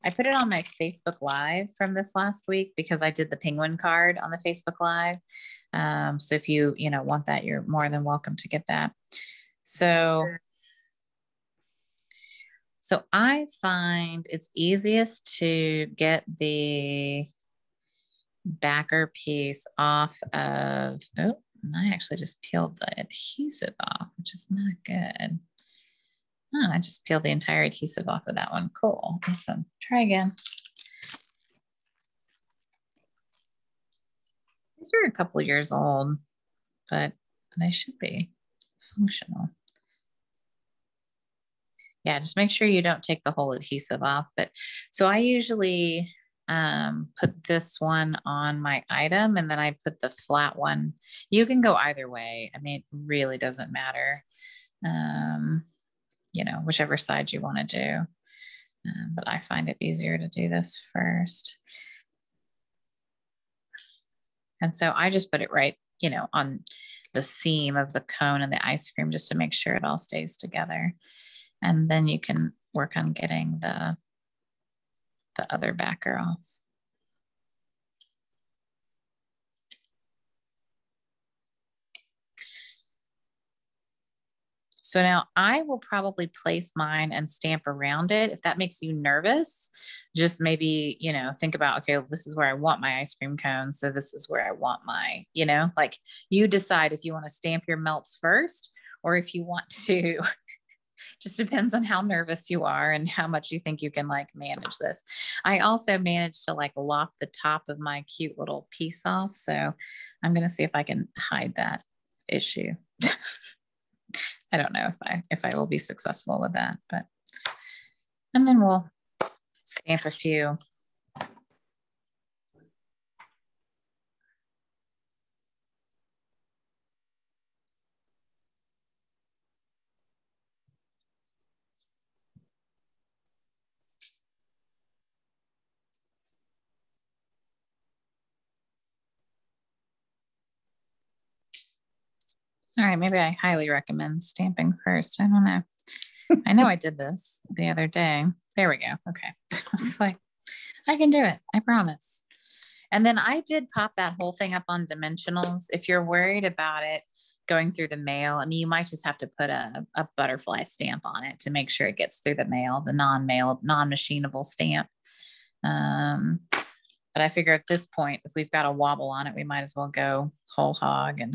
S1: I put it on my Facebook Live from this last week because I did the penguin card on the Facebook Live. So if you want that, you're more than welcome to get that. So I find it's easiest to get the backer piece off of, oh, I actually just peeled the adhesive off, which is not good. Oh, I just peeled the entire adhesive off of that one. Cool. Awesome. Try again. These are a couple years old, but they should be functional. Yeah, just make sure you don't take the whole adhesive off. But so I usually put this one on my item and then I put the flat one. You can go either way. I mean, it really doesn't matter, whichever side you want to do. But I find it easier to do this first. And so I just put it right, on the seam of the cone and the ice cream just to make sure it all stays together. And then you can work on getting the other backer off. So now I will probably place mine and stamp around it. If that makes you nervous, just maybe, think about, okay, well, this is where I want my ice cream cone. So this is where I want my, like you decide if you want to stamp your melts first or if you want to, just depends on how nervous you are and how much you think you can manage this. I also managed to lop the top of my cute little piece off. So I'm going to see if I can hide that issue. I don't know if I will be successful with that, and then we'll stamp a few. All right, maybe I highly recommend stamping first. I don't know. I know I did this the other day. There we go. Okay. I was like, I can do it. I promise. And then I did pop that whole thing up on dimensionals. If you're worried about it going through the mail, I mean, you might just have to put a butterfly stamp on it to make sure it gets through the mail, the non-machinable stamp. But I figure at this point, if we've got a wobble on it, we might as well go whole hog and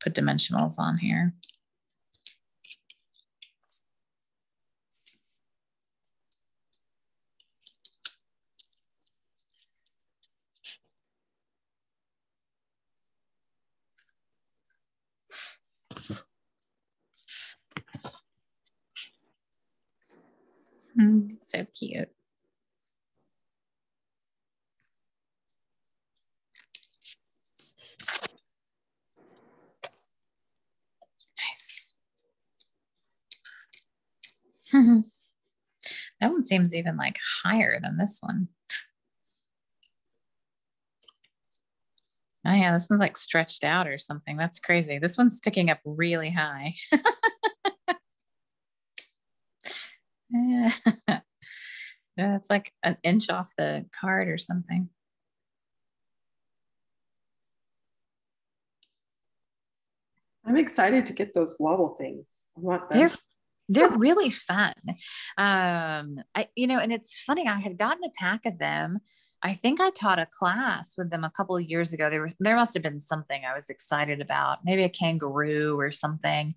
S1: put dimensionals on here. So cute. Nice. That one seems even like higher than this one. Oh yeah, this one's like stretched out or something. That's crazy. This one's sticking up really high. Yeah, it's like an inch off the card or something.
S3: I'm excited to get those wobble things. I want them.
S1: They're really fun. And it's funny, I had gotten a pack of them. I think I taught a class with them a couple of years ago. There must have been something I was excited about, maybe a kangaroo or something.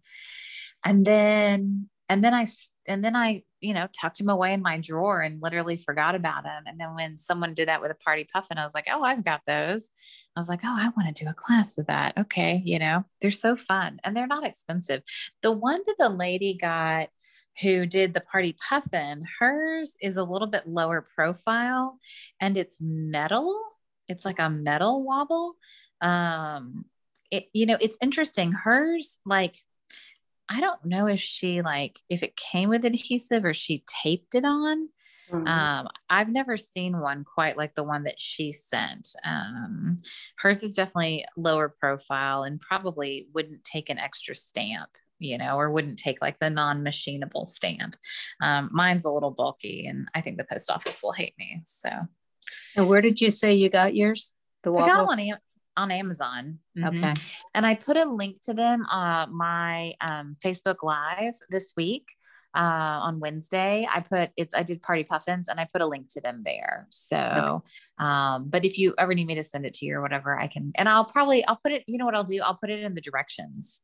S1: And then I, tucked him away in my drawer and literally forgot about him. And then when someone did that with a party puffin, I was like, oh, I've got those. I was like, oh, I want to do a class with that. Okay. They're so fun and they're not expensive. The one that the lady got who did the party puffin, hers is a little bit lower profile and it's metal. It's like a metal wobble. It's interesting. Hers, like, I don't know if it came with adhesive or she taped it on. Mm-hmm. I've never seen one quite like the one that she sent. Hers is definitely lower profile and probably wouldn't take an extra stamp, or wouldn't take like the non-machinable stamp. Mine's a little bulky and I think the post office will hate me. So.
S2: And where did you say you got yours?
S1: I got them on Amazon. Mm-hmm. Okay. And I put a link to them on my Facebook Live this week on Wednesday. I did party puffins and I put a link to them there. So, okay. But if you ever need me to send it to you or whatever, I can, and I'll put it, you know what I'll do? I'll put it in the directions,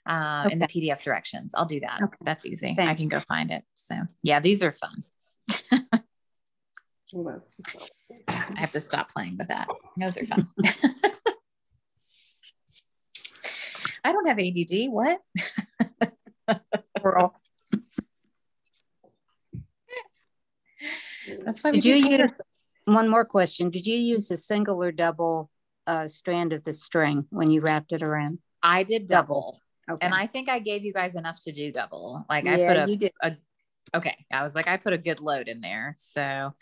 S1: in the PDF directions. I'll do that. Okay. That's easy. Thanks. I can go find it. So yeah, these are fun. I have to stop playing with that. Those are fun. I don't have ADD. What? Girl. That's why.
S2: Did you use one more question? Did you use a single or double strand of the string when you wrapped it around?
S1: I did double. Okay. And I think I gave you guys enough to do double. Like I put okay. I was like, I put a good load in there. So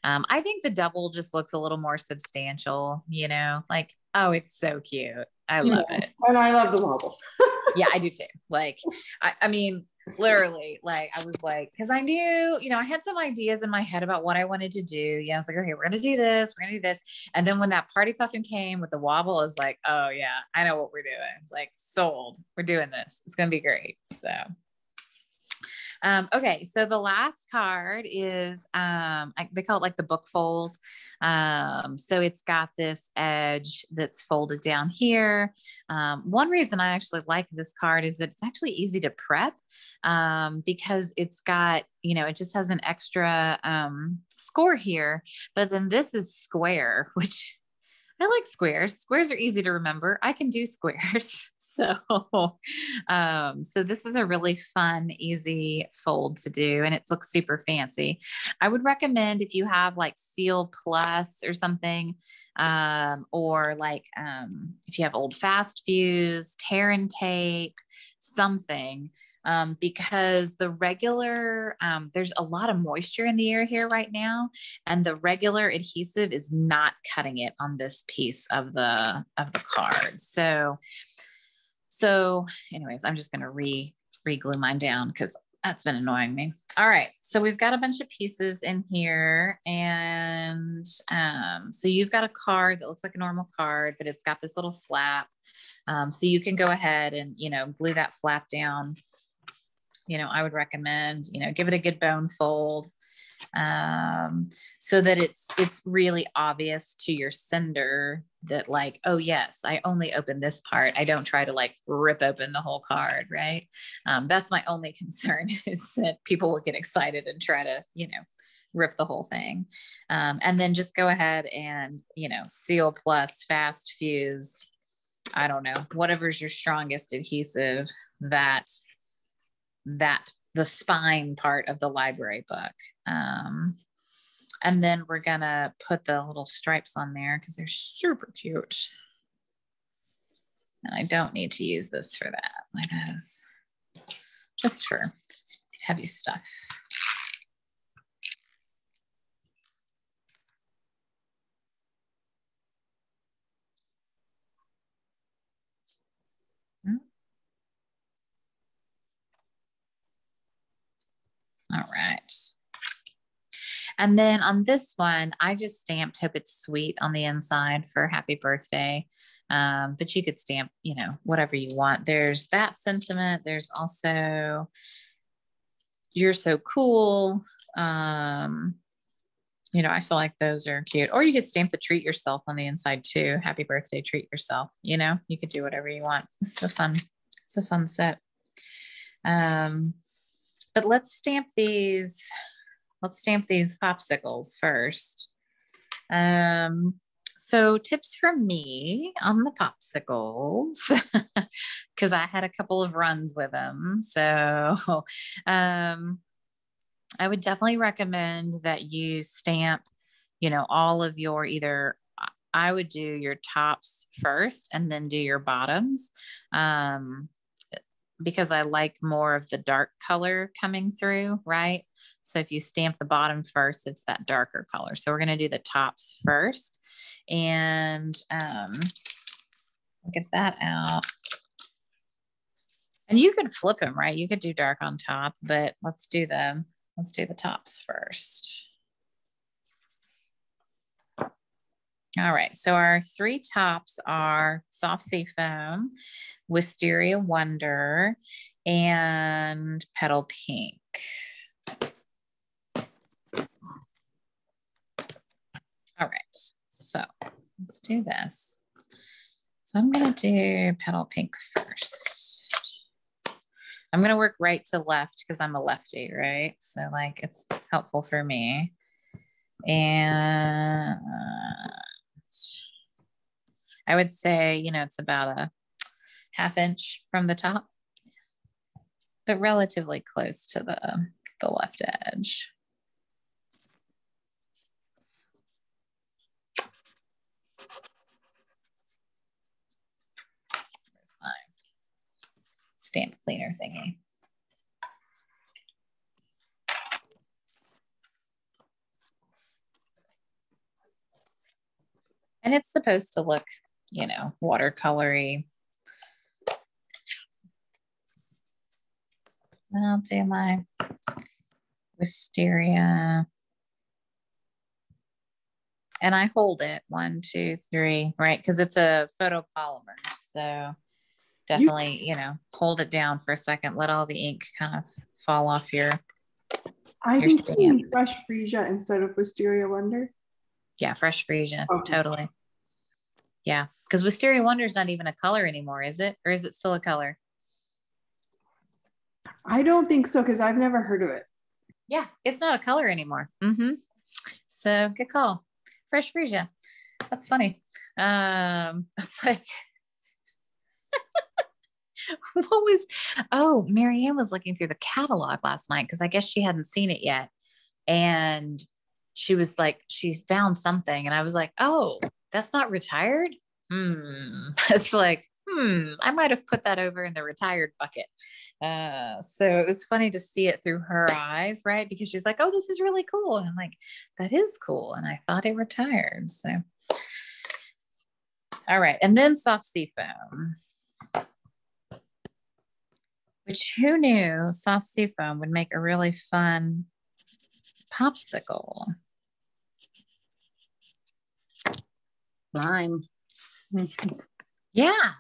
S1: I think the double just looks a little more substantial, like, oh, it's so cute. I love it.
S3: And I love the wobble.
S1: Yeah, I do too. Like, I mean, literally, like, I was like, because I knew, I had some ideas in my head about what I wanted to do. I was like, okay, we're going to do this. We're going to do this. And then when that party puffin came with the wobble, I was like, oh yeah, I know what we're doing. It's like, sold. We're doing this. It's going to be great. So. Okay, so the last card is they call it like the book fold. So it's got this edge that's folded down here. One reason I actually like this card is that it's actually easy to prep because it's got, it just has an extra score here, but then this is square, which I like squares. Squares are easy to remember. I can do squares. So this is a really fun, easy fold to do, and it looks super fancy. I would recommend if you have like Seal Plus or something, or like if you have old Fast Fuse, tear and tape, something, because the regular, there's a lot of moisture in the air here right now, and the regular adhesive is not cutting it on this piece of the card. So anyways, I'm just going to re-glue mine down because That's been annoying me. All right. So we've got a bunch of pieces in here. And so you've got a card that looks like a normal card, but it's got this little flap. So you can go ahead and, glue that flap down. I would recommend, give it a good bone fold, so that it's really obvious to your sender that like, oh yes, I only open this part. I don't try to like rip open the whole card. Right. That's my only concern is that people will get excited and try to, rip the whole thing. And then just go ahead and, Seal Plus, Fast Fuse, I don't know, whatever's your strongest adhesive, that the spine part of the library book. And then we're gonna put the little stripes on there because they're super cute. And I don't need to use this for that. That is just for heavy stuff. All right. And then on this one, I just stamped Hope It's Sweet on the inside for happy birthday. But you could stamp, whatever you want. There's that sentiment. There's also You're So Cool. I feel like those are cute. Or you could stamp the Treat Yourself on the inside too. Happy birthday, treat yourself. You could do whatever you want. It's a fun set. But let's stamp these popsicles first. So tips from me on the popsicles, because I had a couple of runs with them. So I would definitely recommend that you stamp, all of your I would do your tops first and then do your bottoms. Because I like more of the dark color coming through, right? So if you stamp the bottom first, it's that darker color. So we're going to do the tops first, and get that out. And you could flip them, right? You could do dark on top, but let's do the tops first. All right, so our 3 tops are Soft Seafoam, Wisteria Wonder, and Petal Pink. All right, so let's do this. So I'm going to do Petal Pink first. I'm going to work right to left because I'm a lefty, right? So like it's helpful for me. And I would say, it's about a 1/2 inch from the top, but relatively close to the left edge. Where's my stamp cleaner thingy? And it's supposed to look, watercolory. Then I'll do my Wisteria. And I hold it 1, 2, 3, right? Because it's a photopolymer. So definitely, hold it down for a second. Let all the ink kind of fall off your
S3: stamp. Fresh Freesia instead of Wisteria Wonder.
S1: Yeah, Fresh Freesia. Okay. Totally. Yeah. Because Wisteria Wonder is not even a color anymore, is it? Or is it still a color?
S3: I don't think so, because I've never heard of it.
S1: Yeah, it's not a color anymore. So good call. Fresh Freesia. That's funny. It's like, Marianne was looking through the catalog last night because I guess she hadn't seen it yet. And she was like, she found something. And I was like, oh, that's not retired? It's like, I might have put that over in the retired bucket. So it was funny to see it through her eyes, right? Because she was like, oh, this is really cool. And I'm like, that is cool. And I thought it retired. So, all right. And then Soft Seafoam. Which who knew soft seafoam would make a really fun popsicle?
S2: Lime.
S1: Yeah.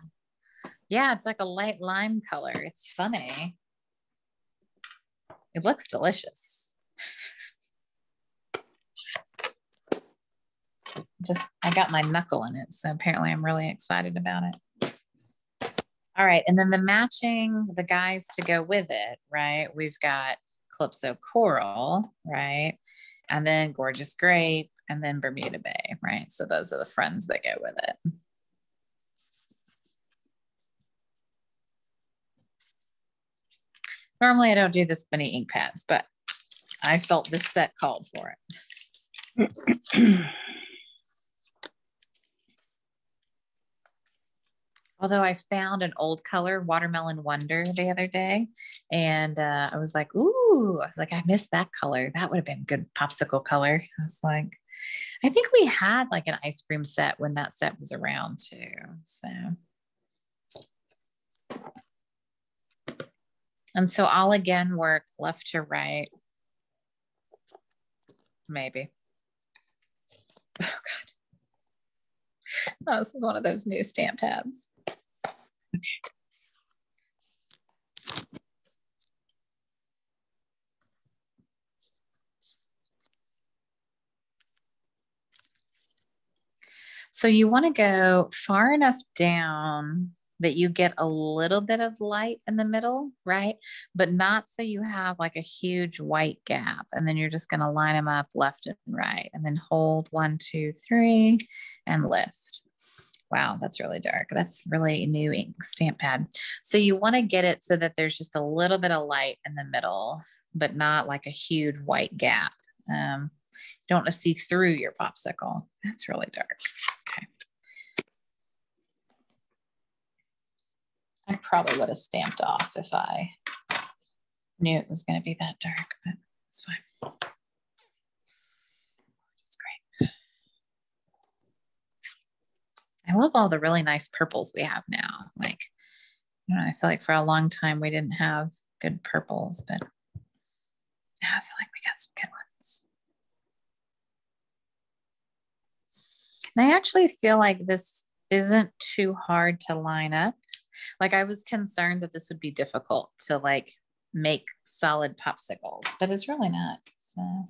S1: Yeah, it's like a light lime color. It's funny. It looks delicious. I got my knuckle in it, so apparently I'm really excited about it. All right, and then the guys to go with it, right? We've got Calypso Coral, right? And then Gorgeous Grape, and then Bermuda Bay, right? So those are the friends that go with it. Normally I don't do this many ink pads, but I felt this set called for it. Although I found an old color, Watermelon Wonder, the other day. And I was like, ooh, I missed that color. That would have been good popsicle color. I was like, I think we had like an ice cream set when that set was around too. So. And so I'll again work left to right. Maybe. Oh God. Oh, this is one of those new stamp pads. Okay. So you want to go far enough down that you get a little bit of light in the middle, right? But not so you have like a huge white gap. And then you're just going to line them up left and right, and then hold 1, 2, 3 and lift. Wow, that's really dark. That's really new ink stamp pad. So you want to get it so that there's just a little bit of light in the middle, but not like a huge white gap. You don't want to see through your popsicle. That's really dark. Okay. I probably would have stamped off if I knew it was going to be that dark, but it's fine. It's great. I love all the really nice purples we have now. Like, you know, I feel like for a long time we didn't have good purples, but now I feel like we got some good ones. And I actually feel like this isn't too hard to line up. Like I was concerned that this would be difficult to like make solid popsicles, but it's really not. So.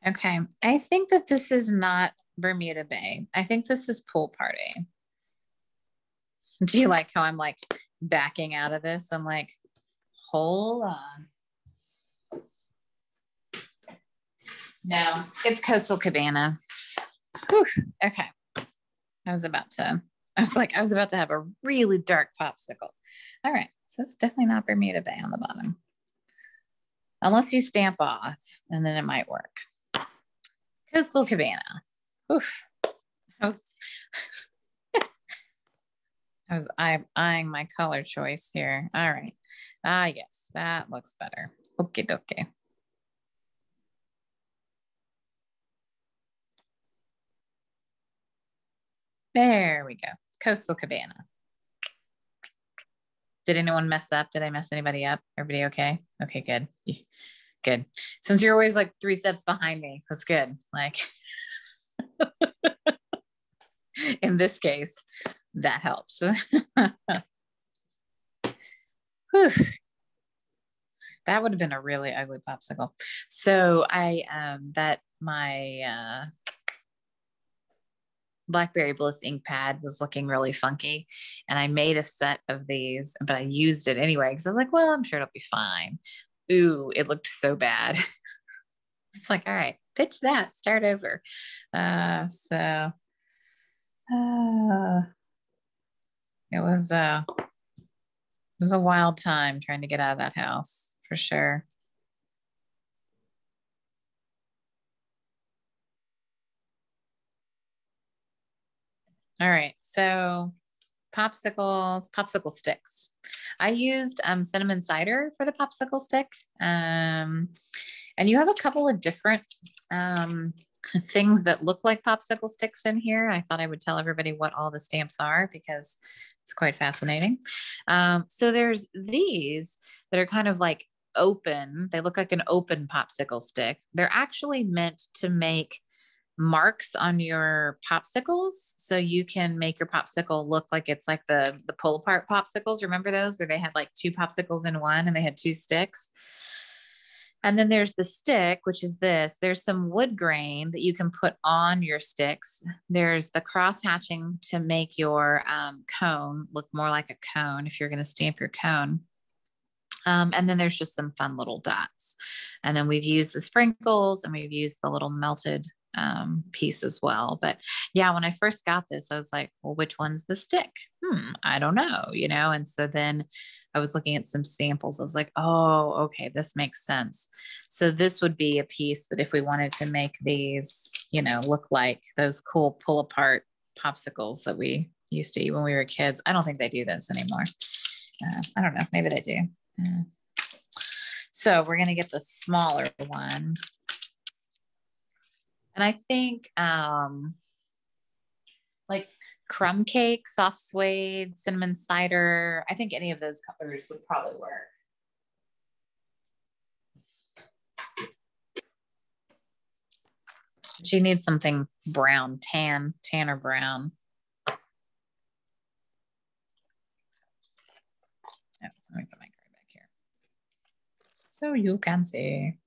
S1: Okay, I think that this is not Bermuda Bay. I think this is Pool Party. Do you like how I'm like backing out of this? I'm like, hold on. No, it's Coastal Cabana. Whew. Okay. I was about to have a really dark popsicle. All right. So it's definitely not Bermuda Bay on the bottom. Unless you stamp off, and then it might work. Coastal Cabana. Oof. I was eyeing my color choice here. All right. Yes, that looks better. Okay, dokie. There we go. Coastal Cabana. Did anyone mess up? Did I mess anybody up? Everybody okay? Okay, good. Good. Since you're always like 3 steps behind me, that's good. Like in this case, that helps. Whew. That would have been a really ugly popsicle. So my Blackberry Bliss ink pad was looking really funky, and I made a set of these, but I used it anyway because I was like, well, I'm sure it'll be fine. Ooh, it looked so bad. It's like, all right, pitch that, start over. It was a wild time trying to get out of that house for sure. All right. So popsicle sticks. I used cinnamon cider for the popsicle stick. And you have a couple of different things that look like popsicle sticks in here. I thought I would tell everybody what all the stamps are because it's quite fascinating. So there's these that are kind of like open. They look like an open popsicle stick. They're actually meant to make marks on your popsicles so you can make your popsicle look like it's like the pull apart popsicles. Remember those where they had like 2 popsicles in one and they had 2 sticks? And then there's the stick, which is this. There's some wood grain that you can put on your sticks. There's the cross hatching to make your cone look more like a cone if you're going to stamp your cone. And then there's just some fun little dots. And then we've used the sprinkles and we've used the little melted piece as well. But yeah, when I first got this, I was like, well, which one's the stick? I don't know, And so then I was looking at some samples. I was like, oh, okay, this makes sense. So this would be a piece that if we wanted to make these, look like those cool pull apart popsicles that we used to eat when we were kids. I don't think they do this anymore. I don't know. Maybe they do. So we're going to get the smaller one. And I think like crumb cake, soft suede, cinnamon cider, I think any of those colors would probably work. But you need something brown, tan or brown. Oh, let me put my card back here so you can see.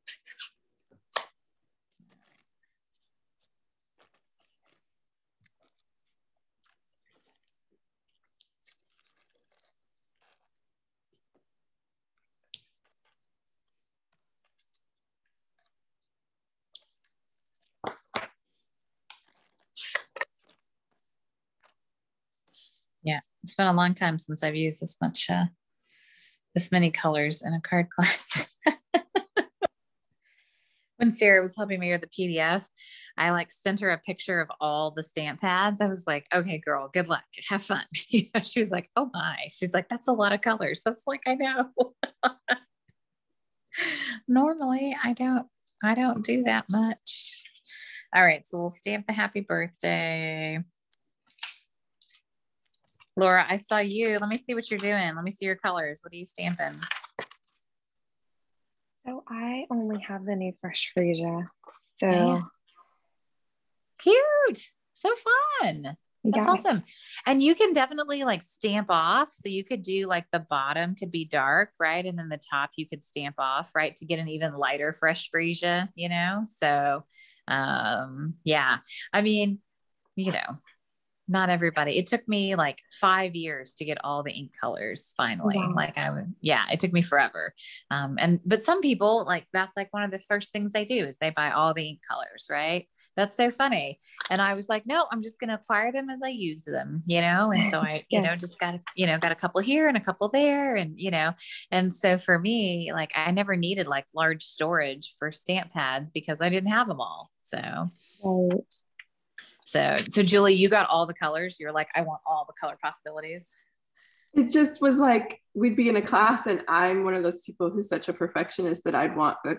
S1: Yeah, it's been a long time since I've used this many colors in a card class. When Sarah was helping me with the PDF, I like sent her a picture of all the stamp pads. I was like, okay, girl, good luck. Have fun. She was like, oh my, she's like, that's a lot of colors. That's like, I know. Normally I don't do that much. All right. So we'll stamp the happy birthday. Laura, I saw you. Let me see what you're doing. Let me see your colors. What are you stamping?
S4: So I only have the new Fresh Freesia. So
S1: yeah. Cute. So fun. That's awesome. And you can definitely like stamp off. So you could do like the bottom could be dark, right? And then the top you could stamp off, right? To get an even lighter Fresh Freesia, So yeah. I mean, not everybody. It took me like 5 years to get all the ink colors finally. Wow. It took me forever. But some people that's like one of the first things they do is they buy all the ink colors, right? That's so funny. And I was like, no, I'm just going to acquire them as I use them, And so I, yes. Just got a couple here and a couple there and, and so for me, I never needed large storage for stamp pads because I didn't have them all. So. Right. So Julie, you got all the colors. You're like, I want all the color possibilities.
S3: It just was like, we'd be in a class and I'm one of those people who's such a perfectionist that I'd want the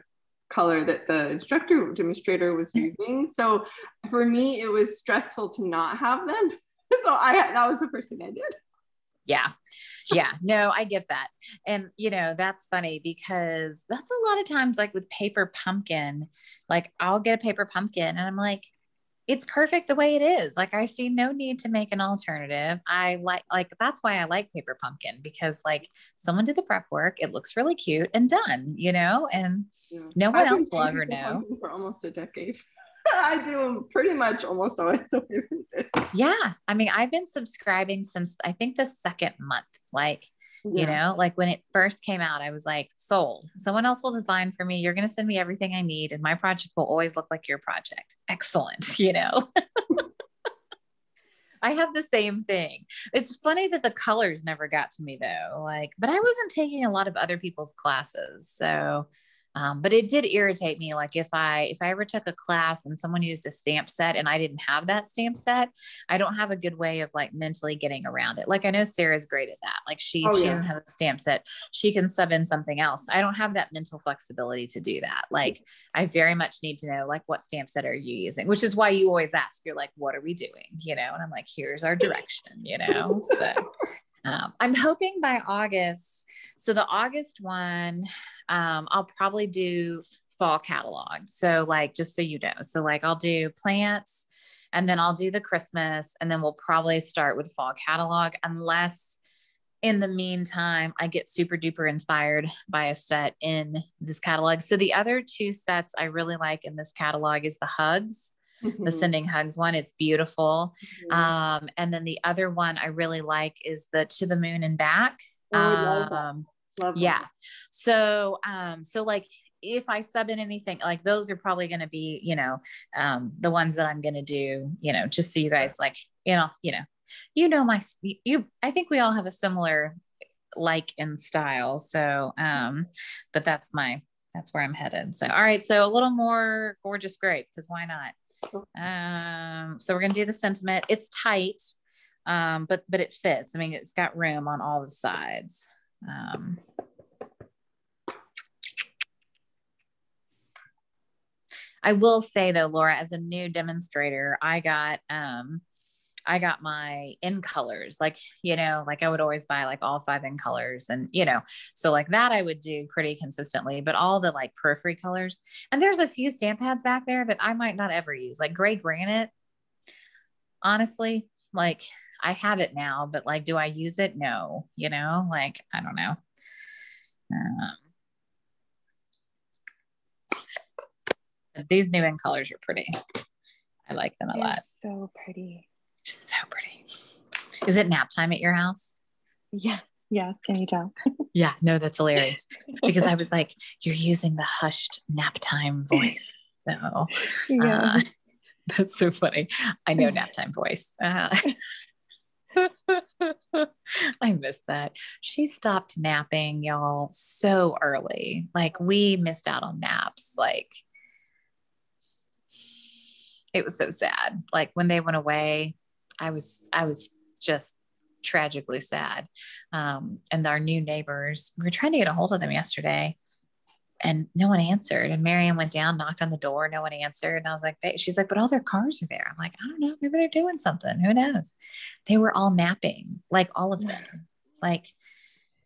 S3: color that the demonstrator was using. So for me, it was stressful to not have them. So that was the first thing I did.
S1: Yeah. Yeah. No, I get that. And, that's funny because that's a lot of times with paper pumpkin, I'll get a paper pumpkin and I'm like, it's perfect the way it is. I see no need to make an alternative. I that's why I like paper pumpkin because someone did the prep work. It looks really cute and done, and no one else will ever know.
S3: For almost a decade. I do them pretty much almost always the way they did.
S1: Yeah. I mean, I've been subscribing since I think the second month, when it first came out, I was like, sold. Someone else will design for me. You're going to send me everything I need. And my project will always look like your project. Excellent. I have the same thing. It's funny that the colors never got to me though. But I wasn't taking a lot of other people's classes. So But it did irritate me. Like if I ever took a class and someone used a stamp set and I didn't have that stamp set, I don't have a good way of like mentally getting around it. Like I know Sarah's great at that. Like if she doesn't have a stamp set, she can sub in something else. I don't have that mental flexibility to do that. Like I very much need to know like what stamp set are you using, which is why you always ask, you're like, what are we doing? You know? And I'm like, here's our direction, you know? So I'm hoping by August. So the August one, I'll probably do fall catalog. So like, just so you know, so like I'll do plants and then I'll do the Christmas and then we'll probably start with fall catalog unless in the meantime, I get super duper inspired by a set in this catalog. So the other 2 sets I really like in this catalog is the hugs. The Sending Hugs one. It's beautiful. And then the other one I really like is the To the Moon and Back.
S3: Love
S1: yeah. So like if I sub in anything, like those are probably going to be, you know, the ones that I'm going to do, you know, just so you guys like, I think we all have a similar like in style. So, but that's where I'm headed. So, all right. So a little more gorgeous grape, because why not? So we're going to do the sentiment. It's tight, but it fits. I mean, it's got room on all the sides. I will say though, Laura, as a new demonstrator, I got my in colors, like, you know, like I would always buy like all 5 in colors and, you know, so like that I would do pretty consistently, but all the like periphery colors. And there's a few stamp pads back there that I might not ever use, like gray granite. Honestly, like I have it now, but like, do I use it? No, you know, like, I don't know. These new in colors are pretty. I like them a lot.
S4: So pretty.
S1: So pretty. Is it nap time at your house?
S4: Yeah. Yes. Can you tell?
S1: Yeah. No, that's hilarious. Because I was like, you're using the hushed nap time voice. So
S4: yeah.
S1: That's so funny. I know nap time voice. I miss that. She stopped napping, y'all, so early. Like we missed out on naps. Like it was so sad. Like when they went away, I was just tragically sad. And our new neighbors, we were trying to get a hold of them yesterday and no one answered. And Marianne went down, knocked on the door. No one answered. And I was like, she's like, but all their cars are there. I'm like, I don't know. Maybe they're doing something. Who knows? They were all napping, like all of them, like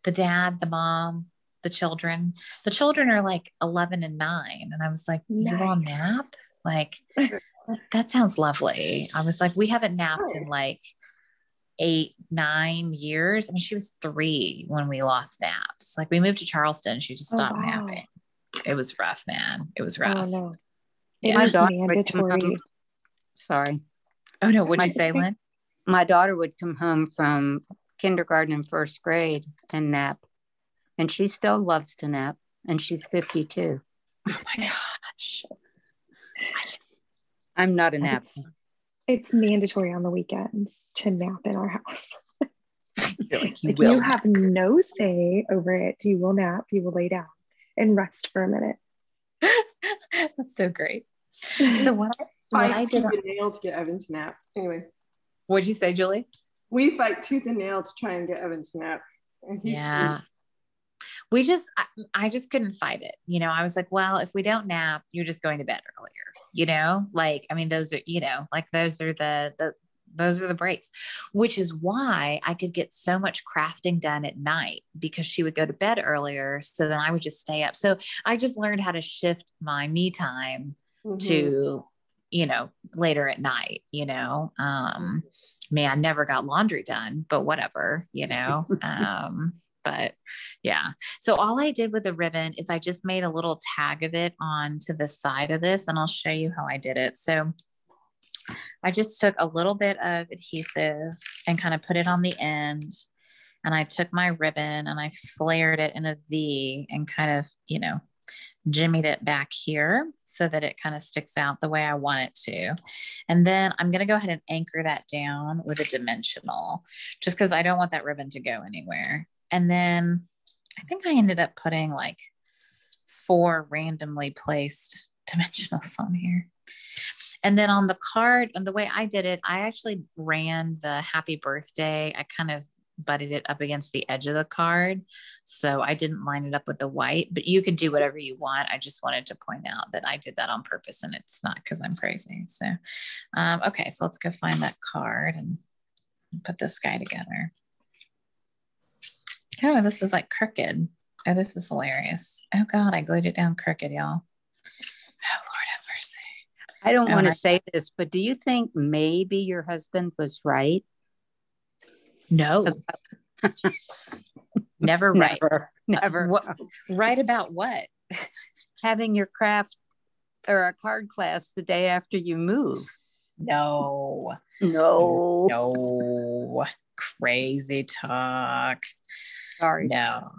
S1: the dad, the mom, the children. The children are like 11 and 9. And I was like, you all nap? Like, that sounds lovely. I was like, we haven't napped in like 8, 9 years. I mean, she was 3 when we lost naps. Like we moved to Charleston. She just stopped napping. It was rough, man. It was rough.
S4: Oh, no.
S1: Yeah.
S2: My daughter mandatory. Sorry.
S1: Oh no. What'd you say, Lynn?
S2: My daughter would come home from kindergarten and 1st grade and nap. And she still loves to nap. And she's 52.
S1: Oh my gosh.
S2: I'm not a nap.
S4: It's mandatory on the weekends to nap in our house.
S1: Like
S4: you have no say over it. You will nap, you will lay down and rest for a minute.
S1: That's so great. So what I did
S3: tooth and nail to get Evan to nap. Anyway.
S1: What'd you say, Julie?
S3: We fight tooth and nail to try and get Evan to nap. And
S1: I just couldn't fight it. You know, I was like, well, if we don't nap, you're just going to bed earlier, you know, like, I mean, those are, you know, like those are the breaks, which is why I could get so much crafting done at night because she would go to bed earlier. So then I would just stay up. So I just learned how to shift my me time to, you know, later at night, you know, I never got laundry done, but whatever, you know, but yeah. So all I did with the ribbon is I just made a little tag of it on to the side of this, and I'll show you how I did it. So I just took a little bit of adhesive and kind of put it on the end. And I took my ribbon and I flared it in a V and kind of, you know, jimmied it back here so that it kind of sticks out the way I want it to. And then I'm going to go ahead and anchor that down with a dimensional, just because I don't want that ribbon to go anywhere. And then I think I ended up putting like 4 randomly placed dimensionals on here. And then on the card, and the way I did it, I actually ran the happy birthday. I kind of butted it up against the edge of the card. So I didn't line it up with the white, but you can do whatever you want. I just wanted to point out that I did that on purpose, and it's not because I'm crazy. So, okay, so let's go find that card and put this guy together. Oh, this is like crooked. Oh, this is hilarious. Oh God, I glued it down crooked, y'all. Oh Lord have mercy.
S2: I don't want to say this, but do you think maybe your husband was right?
S1: No. Never right.
S2: Never.
S1: Right about what?
S2: Having your craft or a card class the day after you move.
S1: No. Crazy talk.
S2: Sorry.
S1: No.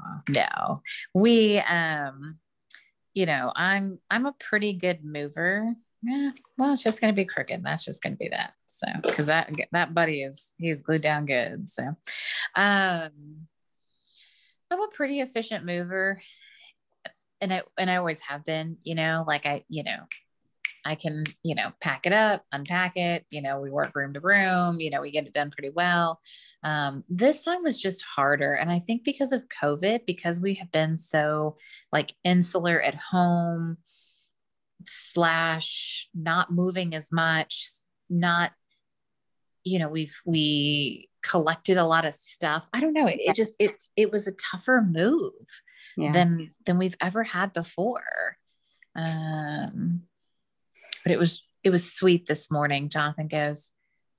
S1: We, you know, I'm a pretty good mover. Yeah, well, it's just going to be crooked. That's just going to be that. So, because that buddy he's glued down good. So, I'm a pretty efficient mover, and I always have been. You know, like I can, pack it up, unpack it. We work room to room. We get it done pretty well. This time was just harder, and I think because of COVID, because we have been so like insular at home. / not moving as much, not, we collected a lot of stuff. I don't know. It was a tougher move than we've ever had before. But it was sweet this morning. Jonathan goes,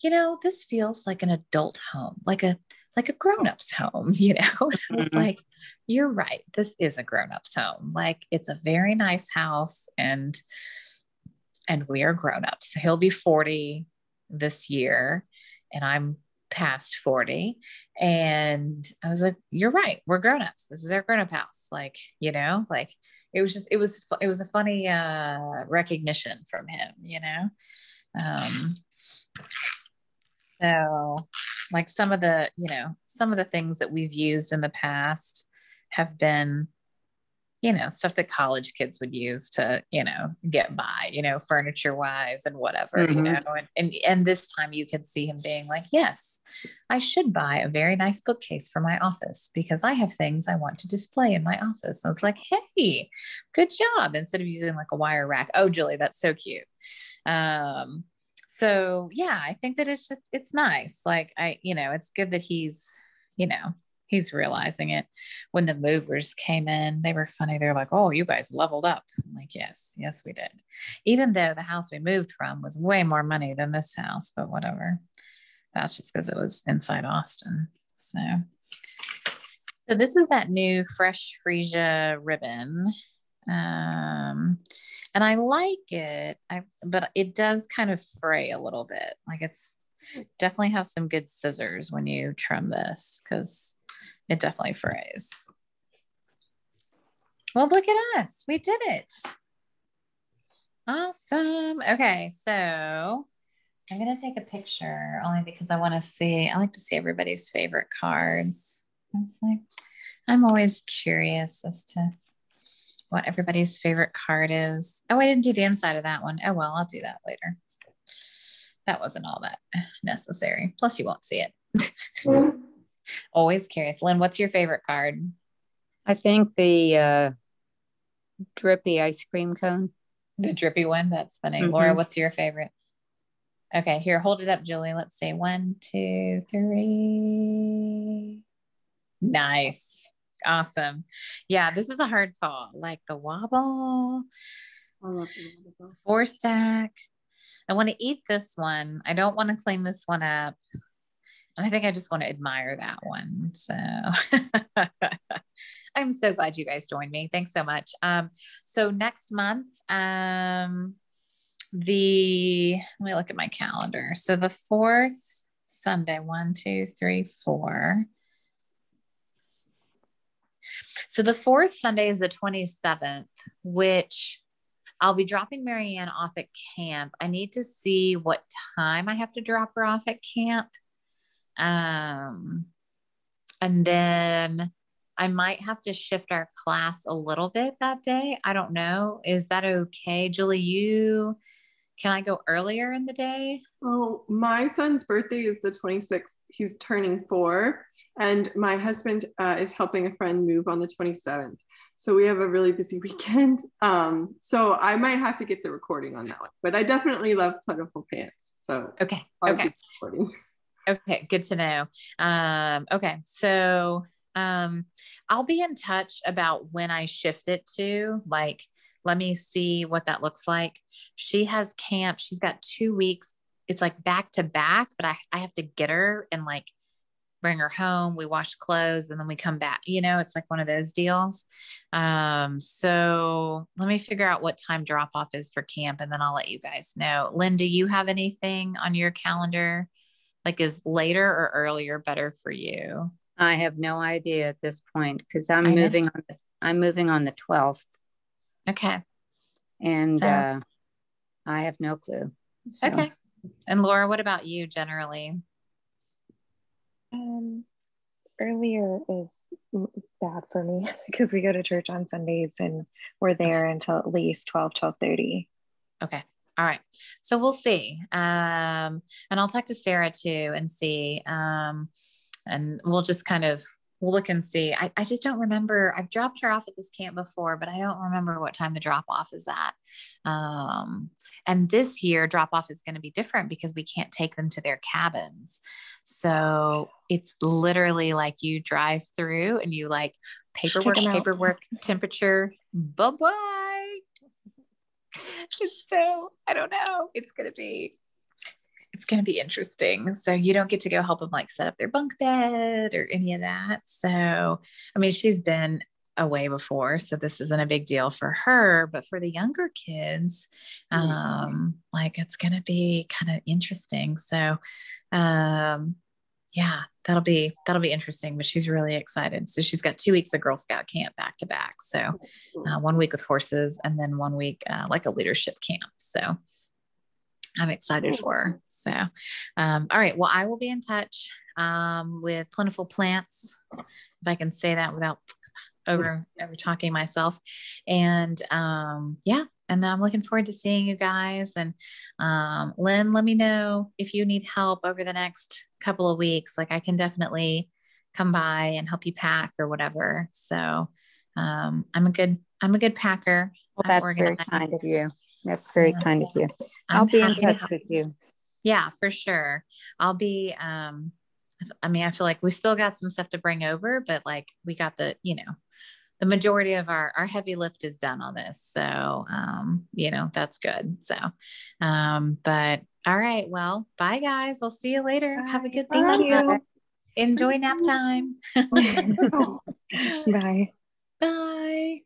S1: this feels like an adult home, like a grown-up's home, And I was like, you're right. This is a grown-up's home. Like, it's a very nice house, and we are grown-ups. He'll be 40 this year, and I'm past 40. And I was like, you're right. We're grown-ups. This is our grown-up house. Like, like it was a funny recognition from him, So like some of the things that we've used in the past have been, stuff that college kids would use to, get by, furniture wise and whatever, and this time you can see him being like, yes, I should buy a very nice bookcase for my office because I have things I want to display in my office. So it's like, hey, good job. Instead of using like a wire rack. Oh, Julie, that's so cute. So yeah, I think that it's nice. Like it's good that he's realizing it. When the movers came in, they were funny. They're like, oh, you guys leveled up. I'm like, yes, we did. Even though the house we moved from was way more money than this house, but whatever. That's just because it was inside Austin. So this is that new Fresh Freesia ribbon. And I like it, but it does kind of fray a little bit. Like it's definitely have some good scissors when you trim this because it definitely frays. Well, look at us. We did it. Awesome. Okay. So I'm going to take a picture only because I like to see everybody's favorite cards. I'm always curious as to what everybody's favorite card is. Oh, I didn't do the inside of that one. Oh, well, I'll do that later. That wasn't all that necessary. Plus you won't see it. Always curious. Lynn, what's your favorite card?
S2: I think the drippy ice cream cone.
S1: The drippy one? That's funny. Laura, what's your favorite? Okay, here, hold it up, Julie. Let's see. 1, 2, 3. Nice. Awesome. Yeah, this is a hard call. Like the wobble.
S3: I love the wobble.
S1: 4 stack. I want to eat this one. I don't want to clean this one up. And I think I just want to admire that one. So I'm so glad you guys joined me. Thanks so much. So next month, let me look at my calendar. So the 4th Sunday, 1, 2, 3, 4. So the 4th Sunday is the 27th, which I'll be dropping Marianne off at camp. I need to see what time I have to drop her off at camp. And then I might have to shift our class a little bit that day. I don't know. Is that okay? Julie, can I go earlier in the day?
S3: Oh, my son's birthday is the 26th. He's turning 4, and my husband is helping a friend move on the 27th. So we have a really busy weekend. So I might have to get the recording on that one, but I definitely love Plentiful Pants. So
S1: okay. Okay. Good to know. Okay. So I'll be in touch about when I shift it to, like, let me see what that looks like. She has camp. She's got 2 weeks. It's like back to back, but I have to get her and like bring her home. We wash clothes and then we come back, it's like one of those deals. So let me figure out what time drop off is for camp, and then I'll let you guys know. Lynn, do you have anything on your calendar? Like, is later or earlier better for you?
S2: I have no idea at this point because I'm moving on the 12th.
S1: Okay.
S2: And I have no clue. So.
S1: Okay. And Laura, what about you generally?
S4: Earlier is bad for me because we go to church on Sundays and we're there until at least 12:30.
S1: Okay. All right. So we'll see. And I'll talk to Sarah too and see. And we'll just we'll look and see. I just don't remember. I've dropped her off at this camp before, but I don't remember what time the drop off is at. And this year drop off is going to be different because we can't take them to their cabins. So it's literally like you drive through and you like paperwork, temperature, bye-bye. So I don't know. It's going to be interesting. So you don't get to go help them like set up their bunk bed or any of that. So, I mean, she's been away before, so this isn't a big deal for her, but for the younger kids, like it's going to be kind of interesting. So, yeah, that'll be interesting, but she's really excited. So she's got 2 weeks of Girl Scout camp back to back. So 1 week with horses and then 1 week, like a leadership camp. So I'm excited for her. So, all right. Well, I will be in touch with Plentiful Plants, if I can say that without over talking myself. And yeah, and I'm looking forward to seeing you guys. And Lynn, let me know if you need help over the next couple of weeks. Like I can definitely come by and help you pack or whatever. So I'm a good packer.
S2: Well, that's very kind of you. That's very kind of you. I'll be in touch with you.
S1: Yeah, for sure. I'll be, I mean, I feel like we still got some stuff to bring over, but like we got the majority of our heavy lift is done on this. So, that's good. So, but all right. Well, bye guys. I'll see you later.
S4: Bye.
S1: Have a good
S4: Thank
S1: Sunday.
S4: you.
S1: Enjoy nap time.
S4: Bye.
S1: Bye.